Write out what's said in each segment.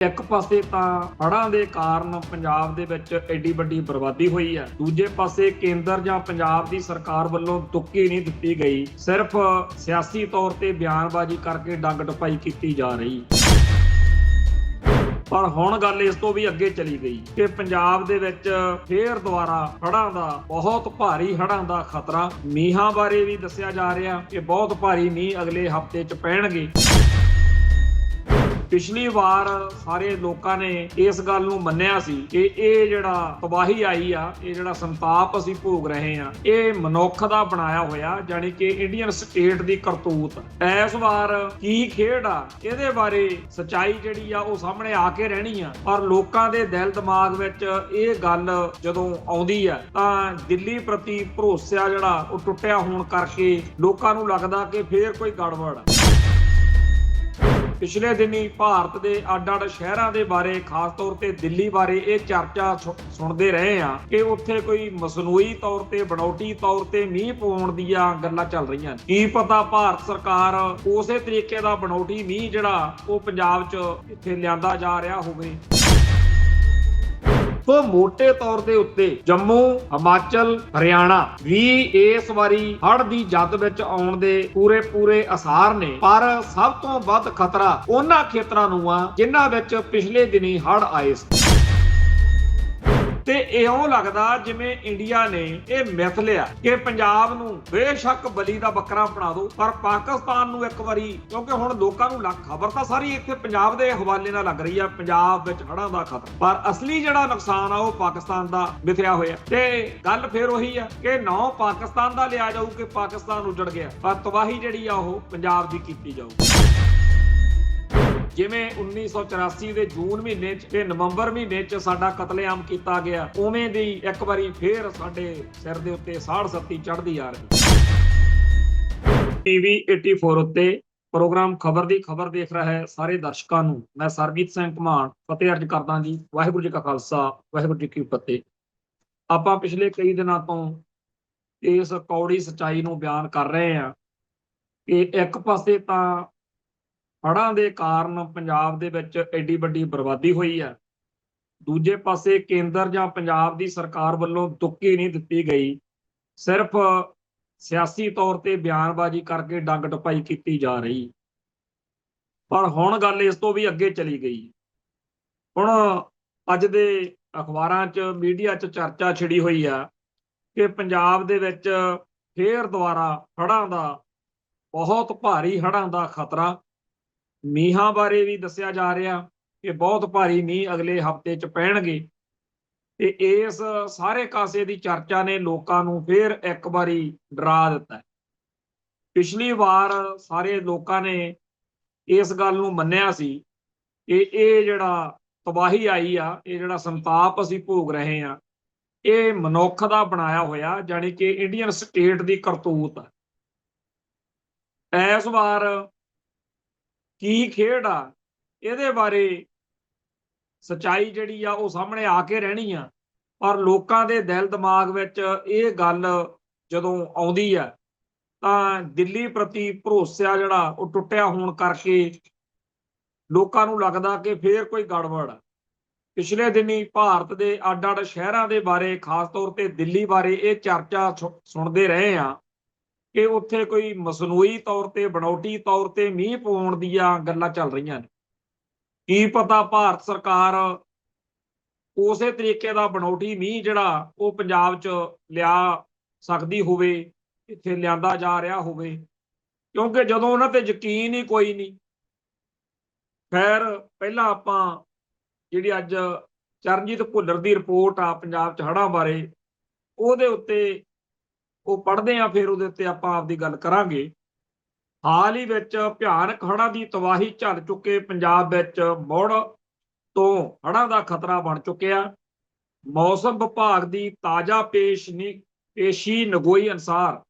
ਇੱਕ ਪਾਸੇ ਤਾਂ ਹੜ੍ਹਾਂ ਦੇ ਕਾਰਨ ਪੰਜਾਬ ਦੇ ਵਿੱਚ ਐਡੀ ਵੱਡੀ ਬਰਬਾਦੀ ਹੋਈ ਹੈ, ਦੂਜੇ ਪਾਸੇ ਕੇਂਦਰ ਜਾਂ ਪੰਜਾਬ ਦੀ ਸਰਕਾਰ ਵੱਲੋਂ ਤੁੱਕੀ ਨਹੀਂ ਦਿੱਤੀ ਗਈ, ਸਿਰਫ ਸਿਆਸੀ ਤੌਰ ਤੇ ਬਿਆਨਬਾਜ਼ੀ ਕਰਕੇ ਡੰਗ ਟਪਾਈ ਕੀਤੀ ਜਾ ਰਹੀ। ਪਰ ਹੁਣ ਗੱਲ ਇਸ ਤੋਂ ਵੀ ਅੱਗੇ ਚਲੀ ਗਈ ਕਿ ਪੰਜਾਬ ਦੇ ਵਿੱਚ ਫੇਰ ਦੁਬਾਰਾ ਹੜ੍ਹਾਂ ਦਾ ਬਹੁਤ ਭਾਰੀ ਹੜ੍ਹਾਂ ਦਾ ਖਤਰਾ। ਮੀਂਹਾਂ ਬਾਰੇ ਵੀ ਦੱਸਿਆ ਜਾ ਰਿਹਾ ਕਿ ਬਹੁਤ ਭਾਰੀ ਮੀਂਹ ਅਗਲੇ ਹਫ਼ਤੇ 'ਚ ਪੈਣਗੇ। ਪਿਛਲੀ ਵਾਰ ਸਾਰੇ ਲੋਕਾਂ ਨੇ ਇਸ ਗੱਲ ਨੂੰ ਮੰਨਿਆ ਸੀ ਕਿ ਇਹ ਜਿਹੜਾ ਤਬਾਹੀ ਆਈ ਆ, ਇਹ ਜਿਹੜਾ ਸੰਤਾਪ ਅਸੀਂ ਭੋਗ ਰਹੇ ਆ, ਇਹ ਮਨੁੱਖ ਦਾ ਬਣਾਇਆ ਹੋਇਆ, ਜਾਨੀ ਕਿ ਇੰਡੀਅਨ ਸਟੇਟ ਦੀ ਕਰਤੂਤ। ਇਸ ਵਾਰ ਕੀ ਖੇਡ ਆ, ਇਹਦੇ ਬਾਰੇ ਸੱਚਾਈ ਜਿਹੜੀ ਆ ਉਹ ਸਾਹਮਣੇ ਆ ਕੇ ਰਹਿਣੀ ਆ। ਪਰ ਲੋਕਾਂ ਦੇ ਦਿਲ ਦਿਮਾਗ ਵਿੱਚ ਇਹ ਗੱਲ ਜਦੋਂ ਆਉਂਦੀ ਆ ਤਾਂ ਦਿੱਲੀ ਪ੍ਰਤੀ ਭਰੋਸਾ ਜਿਹੜਾ ਉਹ ਟੁੱਟਿਆ ਹੋਣ ਕਰਕੇ ਲੋਕਾਂ ਨੂੰ ਲੱਗਦਾ ਕਿ ਫੇਰ ਕੋਈ ਗੜਬੜ ਆ। ਪਿਛਲੇ ਦਿਨੀ ਭਾਰਤ ਦੇ ਅੱਡ-ਅੱਡ ਸ਼ਹਿਰਾਂ ਦੇ ਬਾਰੇ, ਖਾਸ ਤੌਰ ਤੇ ਦਿੱਲੀ ਬਾਰੇ ਇਹ ਚਰਚਾ ਸੁਣਦੇ ਰਹੇ ਆ ਕਿ ਉੱਥੇ ਕੋਈ ਮਸਨੂਈ ਤੌਰ ਤੇ, ਬਣਾਉਟੀ ਤੌਰ ਤੇ ਮੀਂਹ ਪਾਉਣ ਦੀਆਂ ਗੱਲਾਂ ਚੱਲ ਰਹੀਆਂ ਨੇ। ਕੀ ਪਤਾ ਭਾਰਤ ਸਰਕਾਰ ਉਸੇ ਤਰੀਕੇ ਦਾ ਬਣਾਉਟੀ ਮੀਂਹ ਜਿਹੜਾ ਉਹ ਪੰਜਾਬ 'ਚ ਇੱਥੇ ਲਿਆਂਦਾ ਜਾ ਰਿਹਾ ਹੋਵੇ। ਸੋ ਮੋٹے ਤੌਰ ਦੇ ਉੱਤੇ ਜੰਮੂ, ਹਿਮਾਚਲ, ਹਰਿਆਣਾ ਵੀ ਇਸ ਵਾਰੀ ਹੜ੍ਹ ਦੀ ਜਦ ਵਿੱਚ ਆਉਣ ਦੇ ਪੂਰੇ ਅਸਾਰ ਨੇ। ਪਰ ਸਭ ਤੋਂ ਵੱਧ ਖਤਰਾ ਉਹਨਾਂ ਖੇਤਰਾਂ ਨੂੰ ਆ ਜਿਨ੍ਹਾਂ ਵਿੱਚ ਪਿਛਲੇ ਦਿਨੀ ਹੜ੍ਹ ਆਏ ਸੀ। ਤੇ ਇਉਂ ਲੱਗਦਾ ਜਿਵੇਂ ਇੰਡੀਆ ਨੇ ਇਹ ਮਿਥ ਲਿਆ ਕਿ ਪੰਜਾਬ ਨੂੰ ਬੇਸ਼ੱਕ ਬਲੀ ਦਾ ਬੱਕਰਾ ਬਣਾ ਦਿਓ, ਪਰ ਪਾਕਿਸਤਾਨ ਨੂੰ ਇੱਕ ਵਾਰੀ, ਕਿਉਂਕਿ ਹੁਣ ਲੋਕਾਂ ਨੂੰ ਖਬਰ ਤਾਂ ਸਾਰੀ ਇੱਥੇ ਪੰਜਾਬ ਦੇ ਹਵਾਲੇ ਨਾਲ ਲੱਗ ਰਹੀ ਆ, ਪੰਜਾਬ ਵਿੱਚ ਹੜ੍ਹਾਂ ਦਾ ਖਤਰਾ, ਪਰ ਅਸਲੀ ਜਿਹੜਾ ਨੁਕਸਾਨ ਆ ਉਹ ਪਾਕਿਸਤਾਨ ਦਾ ਮਿਥਿਆ ਹੋਇਆ। ਤੇ ਗੱਲ ਫੇਰ ਉਹੀ ਆ ਕਿ ਨਾ ਪਾਕਿਸਤਾਨ ਦਾ ਲਿਆ ਜਾਊ ਕਿ ਪਾਕਿਸਤਾਨ ਉੱਜੜ ਗਿਆ, ਪਰ ਤਬਾਹੀ ਜਿਹੜੀ ਆ ਉਹ ਪੰਜਾਬ ਦੀ ਕੀਤੀ ਜਾਊ। ਜਿਵੇਂ 1984 ਦੇ ਜੂਨ ਮਹੀਨੇ 'ਚ ਤੇ ਨਵੰਬਰ ਮਹੀਨੇ 'ਚ ਸਾਡਾ ਕਤਲੇਆਮ ਕੀਤਾ ਗਿਆ, ਉਵੇਂ ਦੀ ਇੱਕ ਵਾਰੀ ਫੇਰ ਸਾਡੇ ਸਿਰ ਦੇ ਉੱਤੇ ਸਾੜ ਸੱਤੀ ਚੜ੍ਹਦੀ ਆ ਰਹੀ। ਟੀਵੀ 84 ਉੱਤੇ ਪ੍ਰੋਗਰਾਮ ਖਬਰ ਦੀ ਖਬਰ ਦੇਖ ਰਿਹਾ ਸਾਰੇ ਦਰਸ਼ਕਾਂ ਨੂੰ ਮੈਂ ਸਰਬਜੀਤ ਸਿੰਘ ਘਮਾਣ ਫਤਿਹ ਅਰਜ ਕਰਦਾ ਜੀ। ਵਾਹਿਗੁਰੂ ਜੀ ਕਾ ਖਾਲਸਾ, ਵਾਹਿਗੁਰੂ ਜੀ ਕੀ ਫਤਿਹ। ਆਪਾਂ ਪਿਛਲੇ ਕਈ ਦਿਨਾਂ ਤੋਂ ਇਸ ਕੌੜੀ ਸੱਚਾਈ ਨੂੰ ਬਿਆਨ ਕਰ ਰਹੇ ਹਾਂ ਕਿ ਇੱਕ ਪਾਸੇ ਤਾਂ ਹੜ੍ਹਾਂ ਦੇ ਕਾਰਨ ਪੰਜਾਬ ਦੇ ਵਿੱਚ ਐਡੀ ਵੱਡੀ ਬਰਬਾਦੀ ਹੋਈ ਹੈ, ਦੂਜੇ ਪਾਸੇ ਕੇਂਦਰ ਜਾਂ ਪੰਜਾਬ ਦੀ ਸਰਕਾਰ ਵੱਲੋਂ ਤੁੱਕੀ ਨਹੀਂ ਦਿੱਤੀ ਗਈ, ਸਿਰਫ ਸਿਆਸੀ ਤੌਰ ਤੇ ਬਿਆਨਬਾਜ਼ੀ ਕਰਕੇ ਡੰਗ ਟਪਾਈ ਕੀਤੀ ਜਾ ਰਹੀ। ਪਰ ਹੁਣ ਗੱਲ ਇਸ ਤੋਂ ਵੀ ਅੱਗੇ ਚਲੀ ਗਈ। ਹੁਣ ਅੱਜ ਦੇ ਅਖਬਾਰਾਂ 'ਚ, ਮੀਡੀਆ 'ਚ ਚਰਚਾ ਛਿੜੀ ਹੋਈ ਆ ਕਿ ਪੰਜਾਬ ਦੇ ਵਿੱਚ ਫੇਰ ਦੁਬਾਰਾ ਹੜ੍ਹਾਂ ਦਾ ਬਹੁਤ ਭਾਰੀ ਹੜ੍ਹਾਂ ਦਾ ਖਤਰਾ। ਮੀਂਹਾਂ ਬਾਰੇ ਵੀ ਦੱਸਿਆ ਜਾ ਰਿਹਾ ਕਿ ਬਹੁਤ ਭਾਰੀ ਮੀਂਹ ਅਗਲੇ ਹਫ਼ਤੇ 'ਚ ਪੈਣਗੇ। ਤੇ ਇਸ ਸਾਰੇ ਕਾਸੇ ਦੀ ਚਰਚਾ ਨੇ ਲੋਕਾਂ ਨੂੰ ਫੇਰ ਇੱਕ ਵਾਰੀ ਡਰਾ ਦਿੱਤਾ। ਪਿਛਲੀ ਵਾਰ ਸਾਰੇ ਲੋਕਾਂ ਨੇ ਇਸ ਗੱਲ ਨੂੰ ਮੰਨਿਆ ਸੀ ਕਿ ਇਹ ਜਿਹੜਾ ਤਬਾਹੀ ਆਈ ਆ, ਇਹ ਜਿਹੜਾ ਸੰਤਾਪ ਅਸੀਂ ਭੋਗ ਰਹੇ ਆ, ਇਹ ਮਨੁੱਖ ਦਾ ਬਣਾਇਆ ਹੋਇਆ, ਜਾਨੀ ਕਿ ਇੰਡੀਅਨ ਸਟੇਟ ਦੀ ਕਰਤੂਤ ਆ। ਇਸ ਵਾਰ ਕੀ ਖੇਡ ਆ, ਇਹਦੇ ਬਾਰੇ ਸੱਚਾਈ ਜਿਹੜੀ ਆ ਉਹ ਸਾਹਮਣੇ ਆ ਕੇ ਰਹਿਣੀ ਆ। ਪਰ ਲੋਕਾਂ ਦੇ ਦਿਲ ਦਿਮਾਗ ਵਿੱਚ ਇਹ ਗੱਲ ਜਦੋਂ ਆਉਂਦੀ ਆ ਤਾਂ ਦਿੱਲੀ ਪ੍ਰਤੀ ਭਰੋਸਾ ਜਿਹੜਾ ਉਹ ਟੁੱਟਿਆ ਹੋਣ ਕਰਕੇ ਲੋਕਾਂ ਨੂੰ ਲੱਗਦਾ ਕਿ ਫੇਰ ਕੋਈ ਗੜਬੜ ਆ। ਪਿਛਲੇ ਦਿਨੀ ਭਾਰਤ ਦੇ ਅੱਡ-ਅੱਡ ਸ਼ਹਿਰਾਂ ਦੇ ਬਾਰੇ, ਖਾਸ ਤੌਰ ਤੇ ਦਿੱਲੀ ਬਾਰੇ ਇਹ ਚਰਚਾ ਸੁਣਦੇ ਰਹੇ ਆ ਕਿ ਉੱਥੇ ਕੋਈ ਮਸਨੂਈ ਤੌਰ ਤੇ, ਬਣਾਉਟੀ ਤੌਰ ਤੇ ਮੀਂਹ ਪਾਉਣ ਦੀਆਂ ਗੱਲਾਂ ਚੱਲ ਰਹੀਆਂ ਨੇ। ਕੀ ਪਤਾ ਭਾਰਤ ਸਰਕਾਰ ਉਸੇ ਤਰੀਕੇ ਦਾ ਬਣਾਉਟੀ ਮੀਂਹ ਜਿਹੜਾ ਉਹ ਪੰਜਾਬ 'ਚ ਲਿਆ ਸਕਦੀ ਹੋਵੇ, ਇੱਥੇ ਲਿਆਂਦਾ ਜਾ ਰਿਹਾ ਹੋਵੇ, ਕਿਉਂਕਿ ਜਦੋਂ ਉਹਨਾਂ ਤੇ ਯਕੀਨ ਹੀ ਕੋਈ ਨਹੀਂ। ਖੈਰ, ਪਹਿਲਾਂ ਆਪਾਂ ਜਿਹੜੀ ਅੱਜ ਚਰਨਜੀਤ ਭੁੱਲਰ ਦੀ ਰਿਪੋਰਟ ਆ ਪੰਜਾਬ 'ਚ ਹੜ੍ਹਾਂ ਬਾਰੇ, ਉਹਦੇ ਉੱਤੇ ਉਹ ਪੜ੍ਹਦੇ ਆ, ਫਿਰ ਉਹਦੇ ਉੱਤੇ ਆਪਾਂ ਆਪਦੀ ਗੱਲ ਕਰਾਂਗੇ। ਹਾਲ ਹੀ ਵਿੱਚ ਭਿਆਨਕ ਹੜ੍ਹਾਂ ਦੀ ਤਬਾਹੀ ਝੱਲ ਚੁੱਕੇ ਪੰਜਾਬ ਵਿੱਚ ਮੁੜ ਤੋਂ ਹੜ੍ਹਾਂ ਦਾ ਖਤਰਾ ਬਣ ਚੁੱਕਿਆ। ਮੌਸਮ ਵਿਭਾਗ ਦੀ ਤਾਜ਼ਾ ਪੇਸ਼ੀ ਨਗੋਈ ਅਨੁਸਾਰ